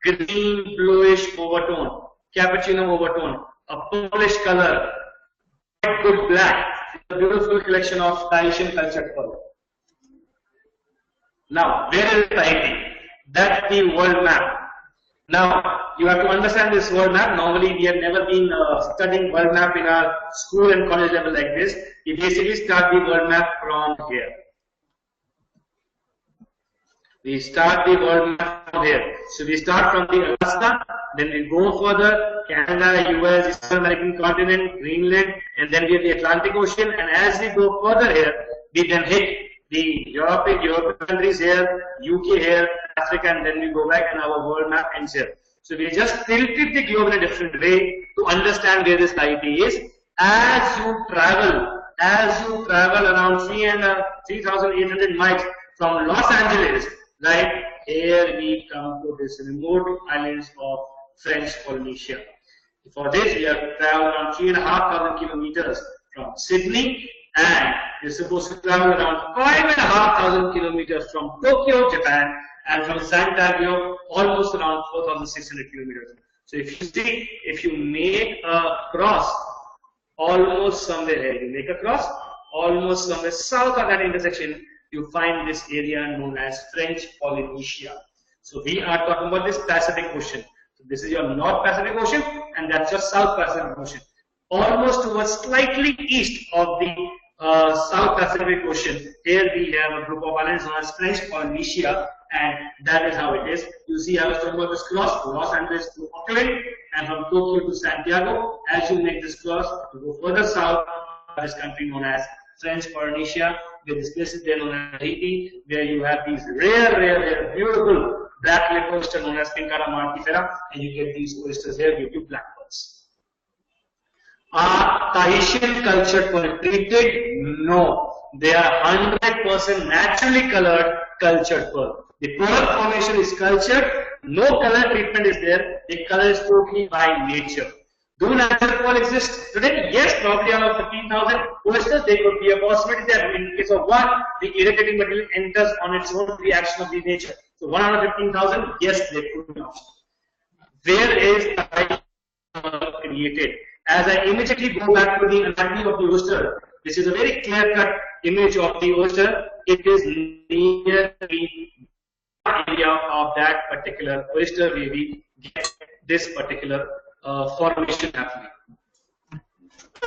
green bluish overtone, cappuccino overtone, a purplish color, good black. A beautiful collection of Tahitian cultured pearl. Now, where is Tahiti? That's the world map. Now, you have to understand this world map. Normally, we have never been studying world map in our school and college level like this. We basically start the world map from here. We start the world map from here. So we start from the Alaska, then we go further, Canada, US, Eastern American continent, Greenland, and then we have the Atlantic Ocean. And as we go further here, we then hit the European countries here, UK here, Africa, and then we go back and our world map ends here. So we just tilted the globe in a different way to understand where this Tahiti is. As you travel around 3,800 miles from Los Angeles, right, here we come to this remote islands of French Polynesia. For this, we have traveled around 3,500 kilometers from Sydney, and we're supposed to travel around 5,500 kilometers from Tokyo, Japan, and from Santiago, almost around 4,600 kilometers. So if you see, if you make a cross, almost somewhere here, you make a cross, almost somewhere south of that intersection, you find this area known as French Polynesia. So we are talking about this Pacific Ocean. So this is your North Pacific Ocean, and that's your South Pacific Ocean. Almost towards slightly east of the South Pacific Ocean, here we have a group of islands known as French Polynesia, and that is how it is. You see, I was talking about this cross, Los Angeles to Auckland, and from Tokyo to Santiago. As you make this cross, to go further south, this country known as French Polynesia, with this places there known as Tahiti, where you have these rare, beautiful black lake oyster known as Kalra martifera, and you get these oysters here, give you black pearls. Are Tahitian cultured pearl treated? No. They are 100% naturally colored cultured pearl. The pearl formation is cultured, no color treatment is there, the color is totally by nature. Do natural pearl exist today? Yes, probably out of 15,000 oysters, there could be a possibility that in case of one, the irritating material enters on its own reaction of the nature. So 1 out of 15,000, yes, there could be an option. Where is the created? As I immediately go back to the anatomy of the oyster, this is a very clear-cut image of the oyster. It is near the area of that particular oyster where we get this particular formation happening.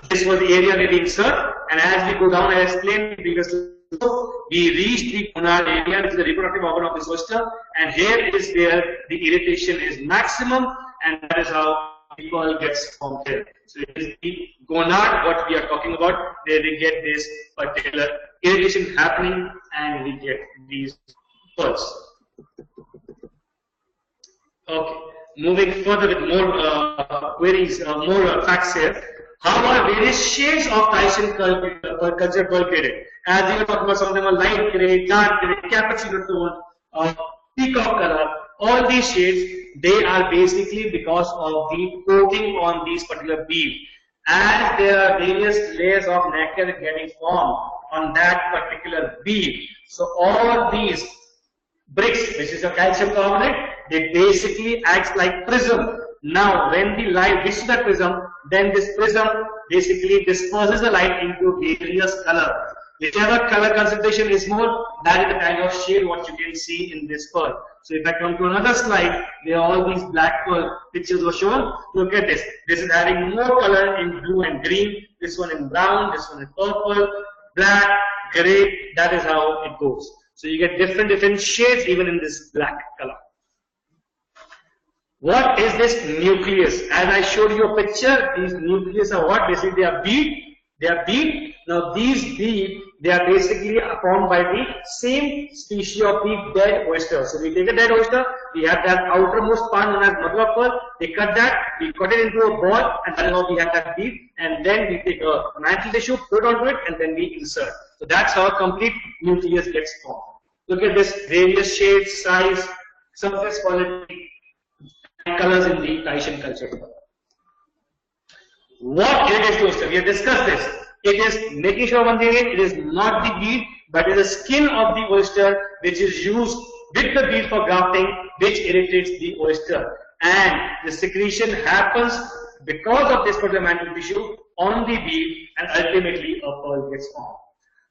This was the area where we insert, and as we go down, I explained previously, we reach the gonad area, which is the reproductive organ of this oyster, and here is where the irritation is maximum, and that is how the pearl gets formed here. So it is the gonad what we are talking about, where we get this particular irritation happening, and we get these pearls. Okay. Moving further with more queries, more facts here. How are various shades of Tahitian culture created? As you were talking about, some of them are light gray, dark gray, cappuccino tone, peacock color. All these shades, they are basically because of the coating on these particular bead. As there are various layers of nacre getting formed on that particular bead, so all these bricks, which is a calcium carbonate, they basically acts like prism. Now, when the light hits the prism, then this prism basically disperses the light into various color. Whichever color concentration is more, that is the kind of shade what you can see in this pearl. So if I come to another slide, where all these black pearl pictures were shown, look at this. This is having more color in blue and green, this one in brown, this one in purple, black, gray, that is how it goes. So you get different shades even in this black color. What is this nucleus? As I showed you a picture, these nucleus are what? Basically they are bead. They are bead. Now these bead, they are basically formed by the same species of the dead oyster. So we take a dead oyster, we have that outermost part known as mother of pearl, we cut that, we cut it into a ball, and that is how we have that bead, and then we take a mantle tissue, put onto it, and then we insert. So that's how a complete nucleus gets formed. Look at this, various shades, size, surface quality, and colors in the Tahitian culture. What irritates the oyster? We have discussed this. It is making sure one thing, it is not the bead, but it is the skin of the oyster which is used with the bead for grafting, which irritates the oyster. And the secretion happens because of this particular mantle tissue on the bead, and ultimately a pearl gets formed.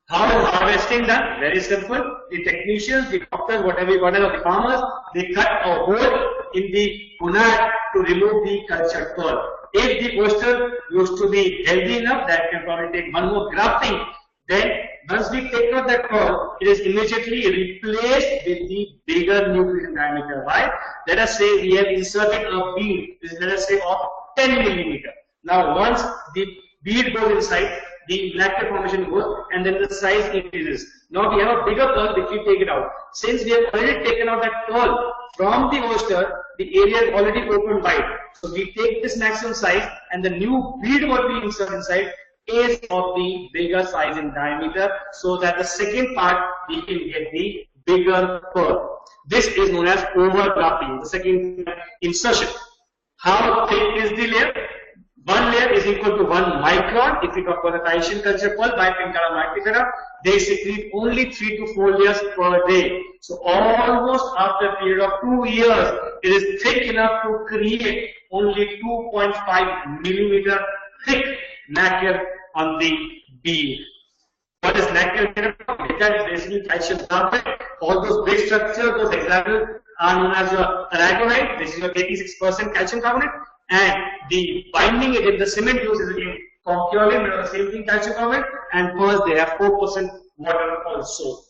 How is harvesting done? Very simple. The technicians, the doctors, whatever the farmers, they cut a hole in the gunad to remove the cultured pearl. If the oyster used to be healthy enough, that can probably take one more grafting, then once we take out that pearl, it is immediately replaced with the bigger nucleus in diameter. Why? Let us say we have inserted a bead, let us say of 10 millimeter. Now once the bead goes inside, the nacre formation goes, and then the size increases. Now we have a bigger pearl which we take it out. Since we have already taken out that pearl from the oyster, the area is already open wide. So we take this maximum size, and the new bead what we insert inside is of the bigger size in diameter, so that the second part we can get the bigger pearl. This is known as overgrafting, the second insertion. How thick is the layer? One layer is equal to 1 micron. If we talk about the Tahitian culture pearl by Pinkara Martifera, they secrete only 3 to 4 layers per day. So almost after a period of 2 years, it is thick enough to create only 2.5 millimeter thick nacre on the bead. What is nacre? That is basically Tahitian carpet. All those big structures, those hexagonal, are known as aragonite. This is a 86% calcium carbonate. And the binding agent, the cement used is again concurrent, same thing, calcium carbonate, and pearls they have 4% water also.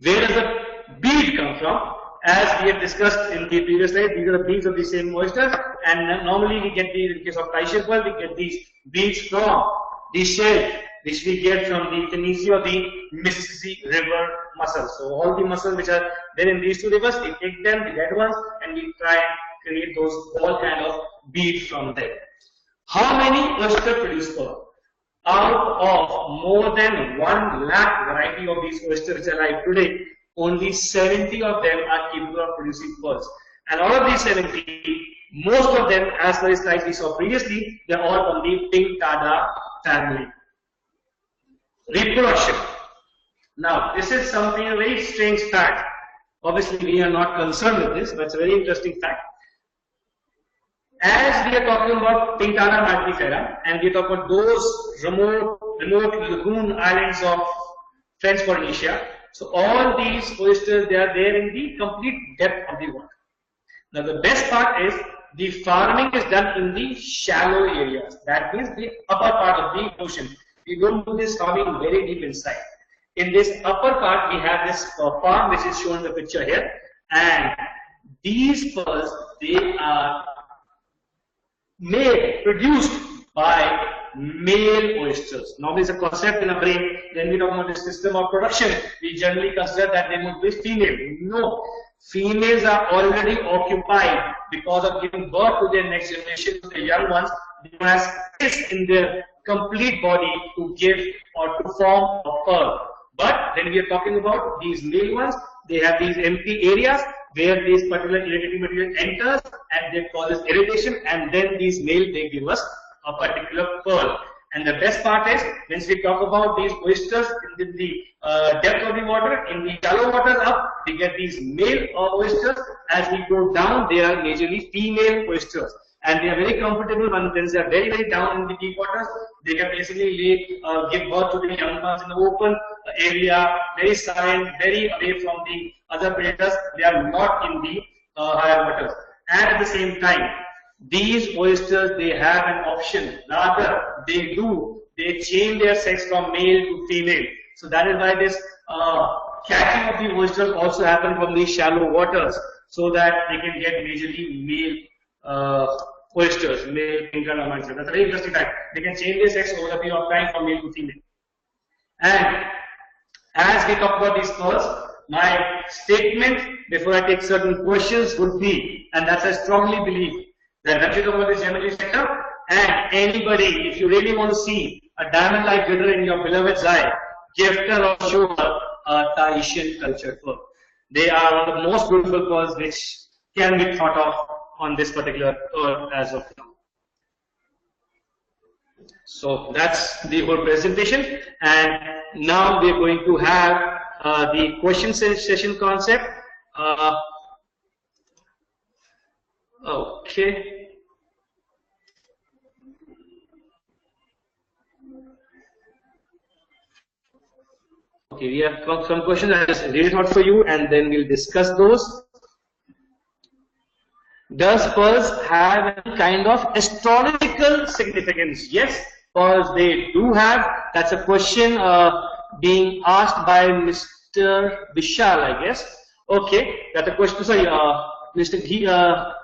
Where does the bead come from? As we have discussed in the previous slide, these are the beads of the same oysters, and normally we get these, in case of Tahitian pearl, we get these beads from the shell, which we get from the Tennessee or the Mississippi River mussels. So all the mussels which are there in these two rivers, we take them, the dead ones, and we try and create those all kind of beads from them. How many oyster produce pearl? Out of more than 1 lakh variety of these oysters which are alive today, only 70 of them are capable of producing pearls. And all of these 70, most of them, as per the slides we saw previously, they are all from the Pinktada family. Reproduction. Now, this is something, a very strange fact. Obviously, we are not concerned with this, but it's a very interesting fact. As we are talking about Pinktada Martifera, and we talk about those remote lagoon islands of French Polynesia, so all these oysters, they are there in the complete depth of the water. Now the best part is, the farming is done in the shallow areas. That means the upper part of the ocean. We don't do this farming very deep inside. In this upper part, we have this farm which is shown in the picture here, and these pearls, they are produced by male oysters. Normally it's a concept in a brain. When we talk about the system of production, we generally consider that they must be female. No, females are already occupied because of giving birth to their next generation, the young ones. they don't have space in their complete body to give or to form a pearl. But when we are talking about these male ones, they have these empty areas where this particular irritating material enters and they causes irritation, and then these male they give us a particular pearl. And the best part is, when we talk about these oysters in the depth of the water, in the shallow waters up, we get these male oysters. As we go down, they are majorly female oysters. And they are very comfortable when they are very, very down in the deep waters. They can basically give birth to the young ones in the open area, very silent, very away from the other predators. They are not in the higher waters. And at the same time, these oysters, they have an option. Rather, they change their sex from male to female. So that is why this catching of the oysters also happens from the shallow waters, so that they can get majorly male oysters, male pink color monsters. That's a very interesting fact. They can change their sex over a period of time from male to female. And as we talk about these pearls, my statement before I take certain questions would be, and that's I strongly believe, that when you talk about this geometry sector, and anybody, if you really want to see a diamond-like glitter in your beloved's eye, gift her or show her a Tahitian cultured pearl. They are one of the most beautiful pearls which can be thought of on this particular earth as of now. So that's the whole presentation, and now we're going to have the question session concept. Okay. Okay, we have got some questions. I'll just read it out for you and then we'll discuss those. Does pearls have any kind of astrological significance? Yes, pearls they do have. That's a question being asked by Mr. Vishal, I guess. Okay, that's a question. Sorry, Mr.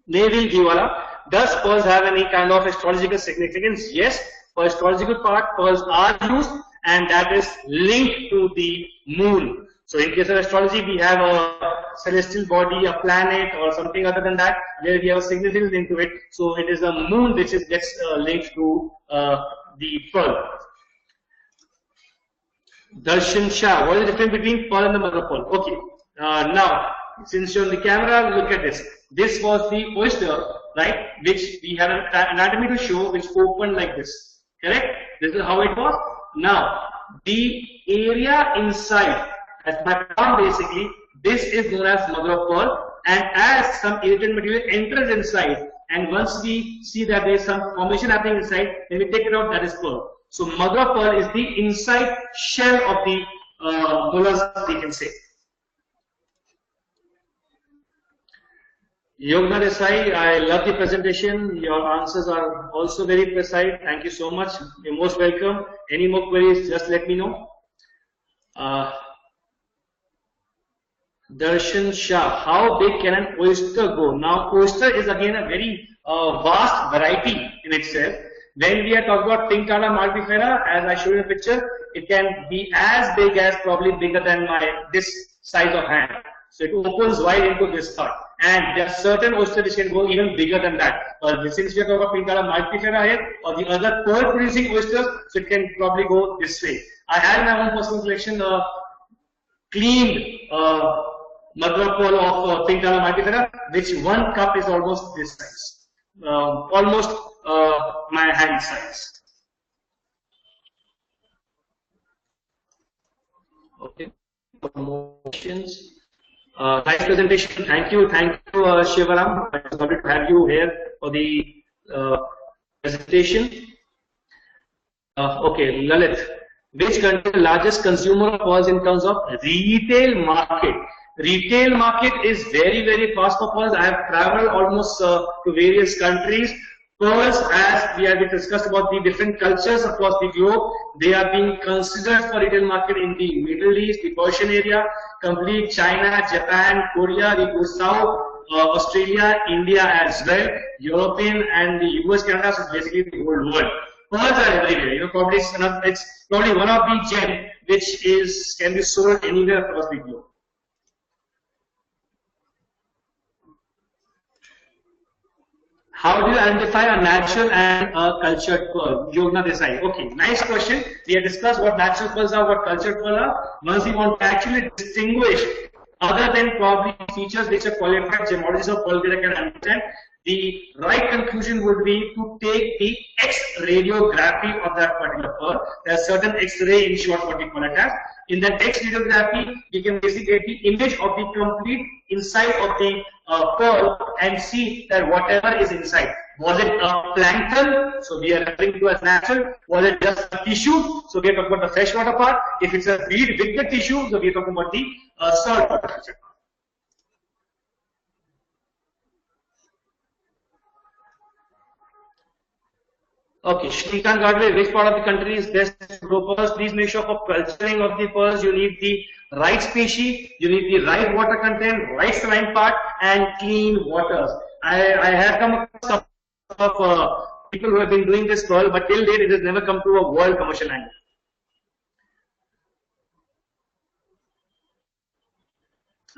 Neville Giwala. Does pearls have any kind of astrological significance? Yes, for astrological part, pearls are used, and that is linked to the moon. So in case of astrology, we have a celestial body, a planet, or something other than that, where we have a significance into it. So it is the moon which gets linked to the pearl. Darshan Shah, what is the difference between pearl and the mother of pearl? Okay, now since you're on the camera, look at this. This was the oyster, right, which we have an anatomy to show, which opened like this. Correct? This is how it was. Now, the area inside, as my palm basically, this is known as mother of pearl, and as some irritant material enters inside, and once we see that there is some formation happening inside, then we take it out, that is pearl. So mother of pearl is the inside shell of the mollusk, we can say. Yogna Desai, I love the presentation. Your answers are also very precise. Thank you so much. You're most welcome. Any more queries, just let me know. Darshan Shah, how big can an oyster go? Now, oyster is again a very vast variety in itself. When we are talking about pink Kalra multifera, as I showed you in the picture, it can be as big as probably bigger than this size of hand. So it opens wide into this part. And there are certain oysters which can go even bigger than that. Since we are talking about pink Kalra multifera here, or the other pearl producing oysters, so it can probably go this way. I had my own personal collection cleaned mother of pearl of pink Kalra multifera, which one cup is almost this size. Almost my hand size. Okay, more questions. Nice presentation. Thank you, Shivaram. I'm happy to have you here for the presentation. Okay, Lalit. Which country is the largest consumer of pearls in terms of retail market? Retail market is very, very fast for pearls. I have traveled almost to various countries. Pearls, as we have discussed about the different cultures across the globe, they are being considered for retail market in the Middle East, the Persian area, complete China, Japan, Korea, the South, Australia, India as well, European and the US, Canada, so basically the whole world. Pearls are everywhere. You know, probably it's probably one of the gems which can be sold anywhere across the globe. How do you identify a natural and a cultured pearl? Yogna Desai. Okay, nice question. We have discussed what natural pearls are, what cultured pearls are. Once you want to actually distinguish, other than probably features which a qualified gemologist or pearl getter can understand, the right conclusion would be to take the X-radiography of that particular pearl. There are certain X-ray, in short, what we call it as. In that X-radiography, you can basically get the image of the complete inside of the pearl and see that whatever is inside. Was it a plankton? So we are referring to as natural. Was it just a tissue? So we are talking about the freshwater part. If it's a bead with the tissue, so we are talking about the saltwater part. Okay, Shrikant Gadve, which part of the country is best to grow pearls? Please make sure for culturing of the pearls, you need the right species, you need the right water content, right saline part, and clean waters. I have come across some of people who have been doing this pearl, but till date it has never come to a world commercial angle.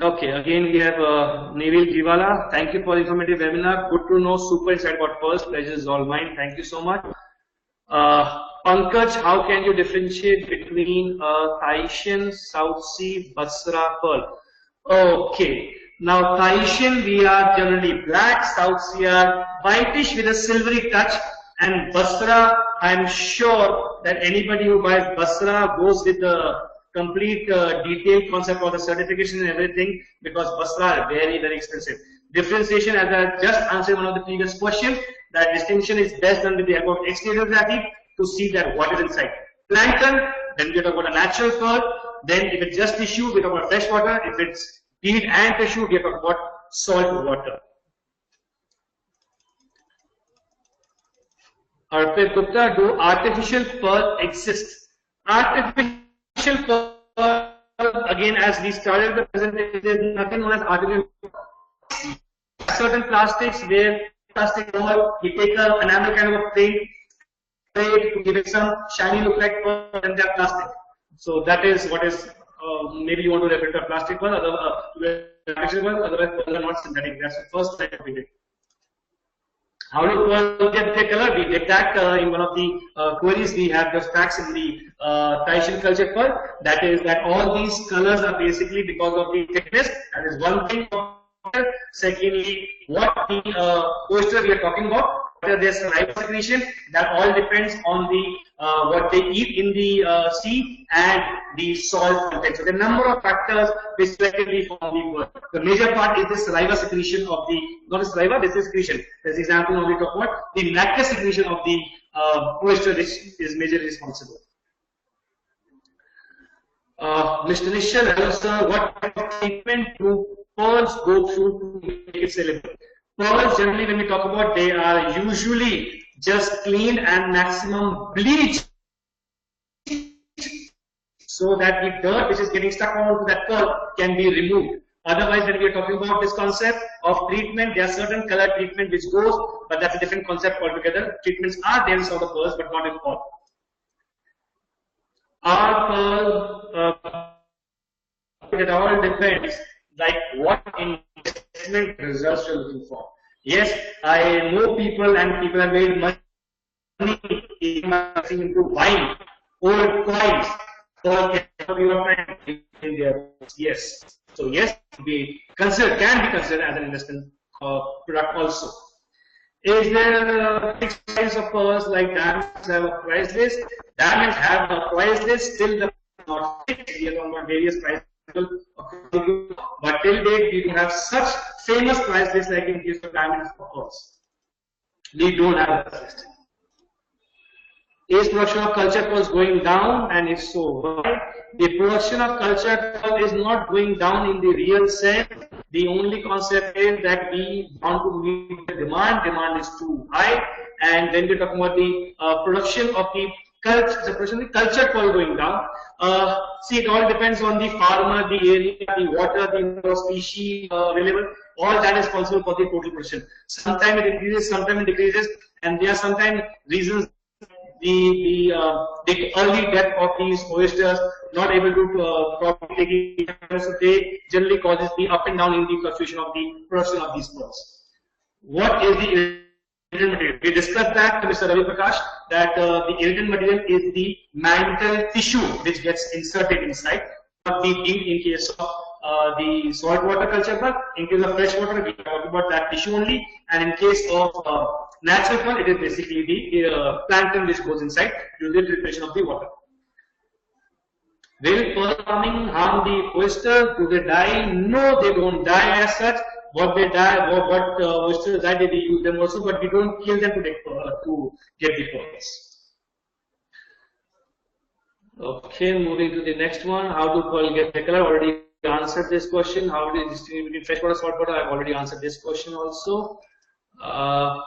Okay, again we have Neville Jiwala. Thank you for the informative webinar. Good to know. Super insight about pearls. Pleasure is all mine. Thank you so much. Pankaj, how can you differentiate between Tahitian, South Sea, Basra pearl? Okay. Now Tahitian we are generally black, South Sea are whitish with a silvery touch, and Basra, I'm sure that anybody who buys Basra goes with the complete detailed concept of the certification and everything, because Basra are very, very expensive. Differentiation, as I just answered one of the previous questions, that distinction is best done with the help of X-radiography to see that what is inside. Plankton, then we talk about a natural pearl. Then if it's just tissue, we talk about fresh water. If it's bead and tissue, we talk about salt water. Arpit Gupta, do artificial pearl exist? Artificial pearl, again, as we started the presentation, there's nothing known as artificial. Certain plastics where plastic pearl, we take an enamel kind of a paint to give it some shiny look like pearl, and they're plastic. So that is what is, maybe you want to refer to a plastic pearl, otherwise pearls are not synthetic. That's the first time we did. How do pearls get their color? We did that in one of the queries. We have those facts in the Tahitian culture pearl. That is that all these colors are basically because of the thickness. That is one thing. Secondly, what the oyster we are talking about, whether there's saliva secretion, that all depends on the what they eat in the sea and the salt content. So the number of factors which collectively form the pearl. The major part is the saliva secretion of the, not the saliva, this is secretion. As example, now we talk about the nacre secretion of the oyster, which is majorly responsible. Mr. Nishal, hello sir, what kind of treatment do pearls go through to make it sellable? Pearls, generally when we talk about, they are usually just cleaned and maximum bleached so that the dirt which is getting stuck onto that pearl can be removed. Otherwise, when we are talking about this concept of treatment, there are certain color treatment which goes, but that's a different concept altogether. Treatments are there in some of the pearls, but not in all. Our pearl, it all depends, like what investment results you're looking for. Yes, I know people and people have made money investing into wine, old coins, or yes. So yes, can be considered as an investment product also. Is there a fixed price of pearls like diamonds have a price list? Diamonds have a price list, still the not fixed. We are talking about various prices. But till date, we don't have such famous price lists like in case of diamonds for pearls. We don't have a list. Is production of cultured pearls going down, and if so, why? The production of cultured pearl is not going down in the real sense. The only concept is that we want to meet the demand. Demand is too high, and then we're talking about the production of the cultured pearl going down. See, it all depends on the farmer, the area, the water, the species available. All that is responsible for the total production. Sometimes it increases, sometimes it decreases, and there are sometimes reasons. The early death of these oysters, not able to properly take it, so they generally causes the up and down in the fluctuation of the production of these pearls. What is the irritant material. We discussed that, Mr. Ravi Prakash, that the irritant material is the mantle tissue which gets inserted inside. Not the ink in case of the saltwater culture, but in case of freshwater, we talk about that tissue only. And in case of natural pearl, it is basically the plankton which goes inside due to the filtration of the water. Will pearl farming harm the oyster? Do they die? No, they don't die as such. What they die, what oysters die, they use them also, but we don't kill them to get the pearls. Okay, moving to the next one. How do pearl get their color? Already answered this question. How do they distinguish between freshwater, saltwater? I've already answered this question also. Pearl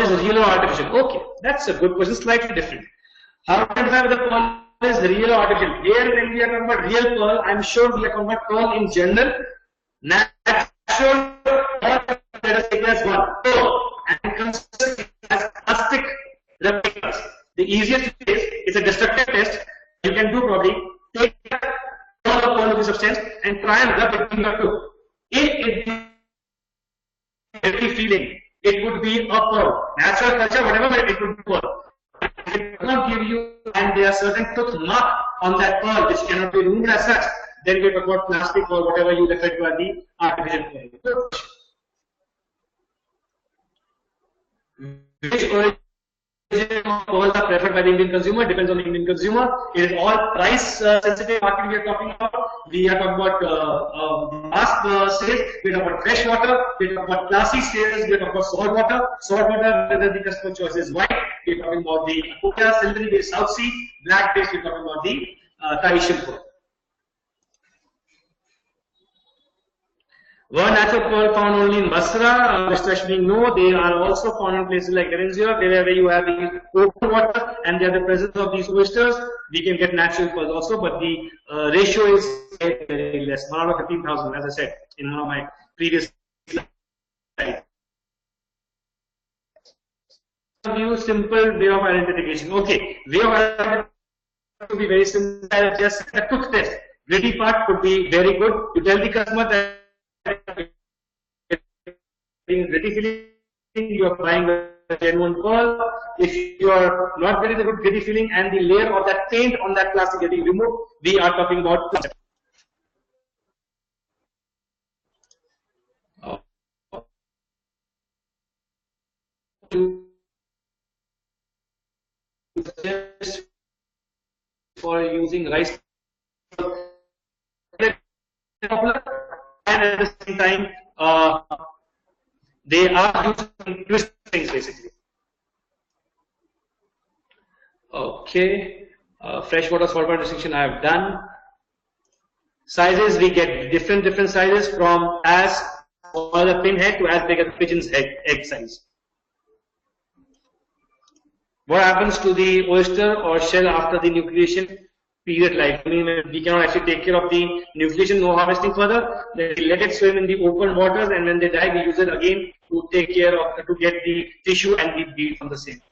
is real or artificial? Okay, that's a good question. Slightly different. How do you identify whether pearl is real or artificial? Here, when we are talking about real pearl, I'm sure we are talking about pearl in general. Natural, let us take as one. Pearl and consider as plastic replicas. The easiest is a destructive test. You can do probably take all the pearl of the substance and try and rub between the two. If it every feeling, it would be a pearl. Natural culture, whatever it would be pearl. It does not give you, and there are certain tooth mark on that pearl which cannot be removed as such. Then we talk about plastic or whatever you refer to as the artificial pearl. Which origin of pearls are preferred by the Indian consumer? Depends on the Indian consumer. It is all price sensitive market we are talking about. We are talking about mass sales. We are talking about fresh water. We are talking about classy sales. We are talking about salt water. Salt water, whether the customer choice is white. We are talking about the Aqua, Silvery based South Sea. Black based, we are talking about the Tahitian pearl. Were natural pearl found only in Basra? Mr. Ashwin, no, they are also found in places like Rendezvous, where you have the open water and they have the presence of these oysters. We can get natural pearls also, but the ratio is very, very less. 1 out of 15,000, as I said in one of my previous slides. Simple way of identification. Okay, way of identification to be very simple. Just a tooth test. Gritty part could be very good. You tell the customer that gritty feeling, you are buying a genuine pearl. If you are not getting the good gritty feeling and the layer of that paint on that plastic getting removed, we are talking about plastic. For using rice and at the same time they are used in twist things basically. Okay, freshwater saltwater distinction I have done. Sizes, we get different sizes from as small as a pinhead to as big as a pigeon's egg size. What happens to the oyster or shell after the nucleation period life? I mean, we cannot actually take care of the nucleation, no harvesting further. Then we let it swim in the open waters, and when they die, we use it again to take care of, to get the tissue and the bead from the same part.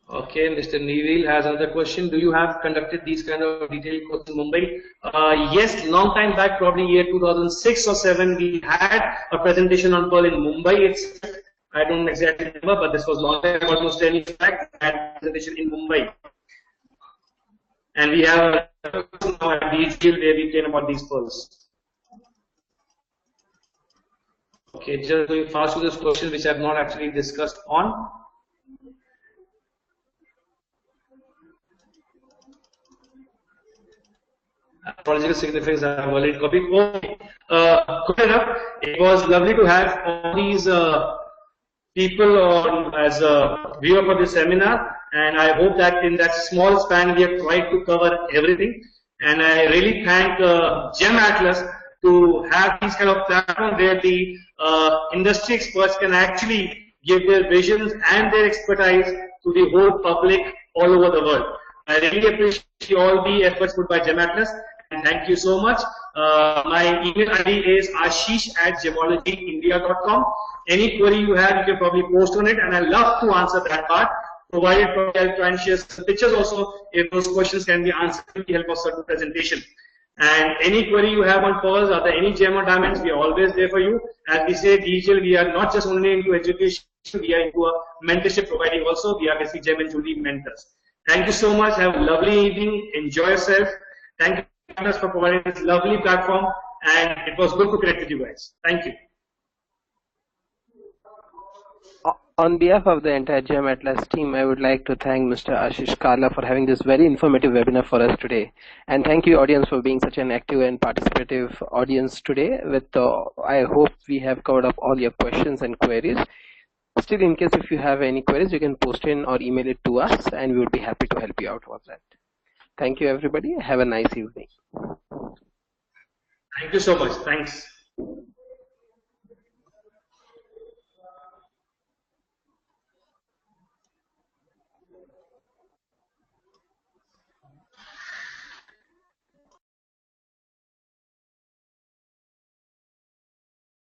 Okay, Mr. Neville has another question. Do you have conducted these kind of detailed courses in Mumbai? Yes, long time back, probably year 2006 or 7, we had a presentation on pearl in Mumbai. I don't exactly remember, but this was long time, almost 10 years back. We had a presentation in Mumbai. And we have now at DGL where we train about these pearls. Okay, just going fast to this question which I have not actually discussed on. Astrological significance I have already copied. Okay. Good enough. It was lovely to have all these people on as a viewer for this seminar, and I hope that in that small span we have tried to cover everything. And I really thank GemAtlas to have these kind of platform where the industry experts can actually give their visions and their expertise to the whole public all over the world. I really appreciate all the efforts put by GemAtlas, and thank you so much. My email ID is ashish@gemologyindia.com. Any query you have, you can probably post on it, and I love to answer that part. Provided I'll try and share some pictures also if those questions can be answered with the help of certain presentation. And any query you have on pearls or any gem or diamonds, we are always there for you. As we say, DGL, we are not just only into education, we are into a mentorship providing also. We are basically gem and jewelry mentors. Thank you so much. Have a lovely evening. Enjoy yourself. Thank you for providing this lovely platform. And it was good to connect with you guys. Thank you. On behalf of the entire GemAtlas team, I would like to thank Mr. Ashish Kalra for having this very informative webinar for us today. And thank you, audience, for being such an active and participative audience today. I hope we have covered up all your questions and queries. Still, in case if you have any queries, you can post in or email it to us, and we would be happy to help you out with that. Thank you, everybody. Have a nice evening. Thank you so much. Thanks.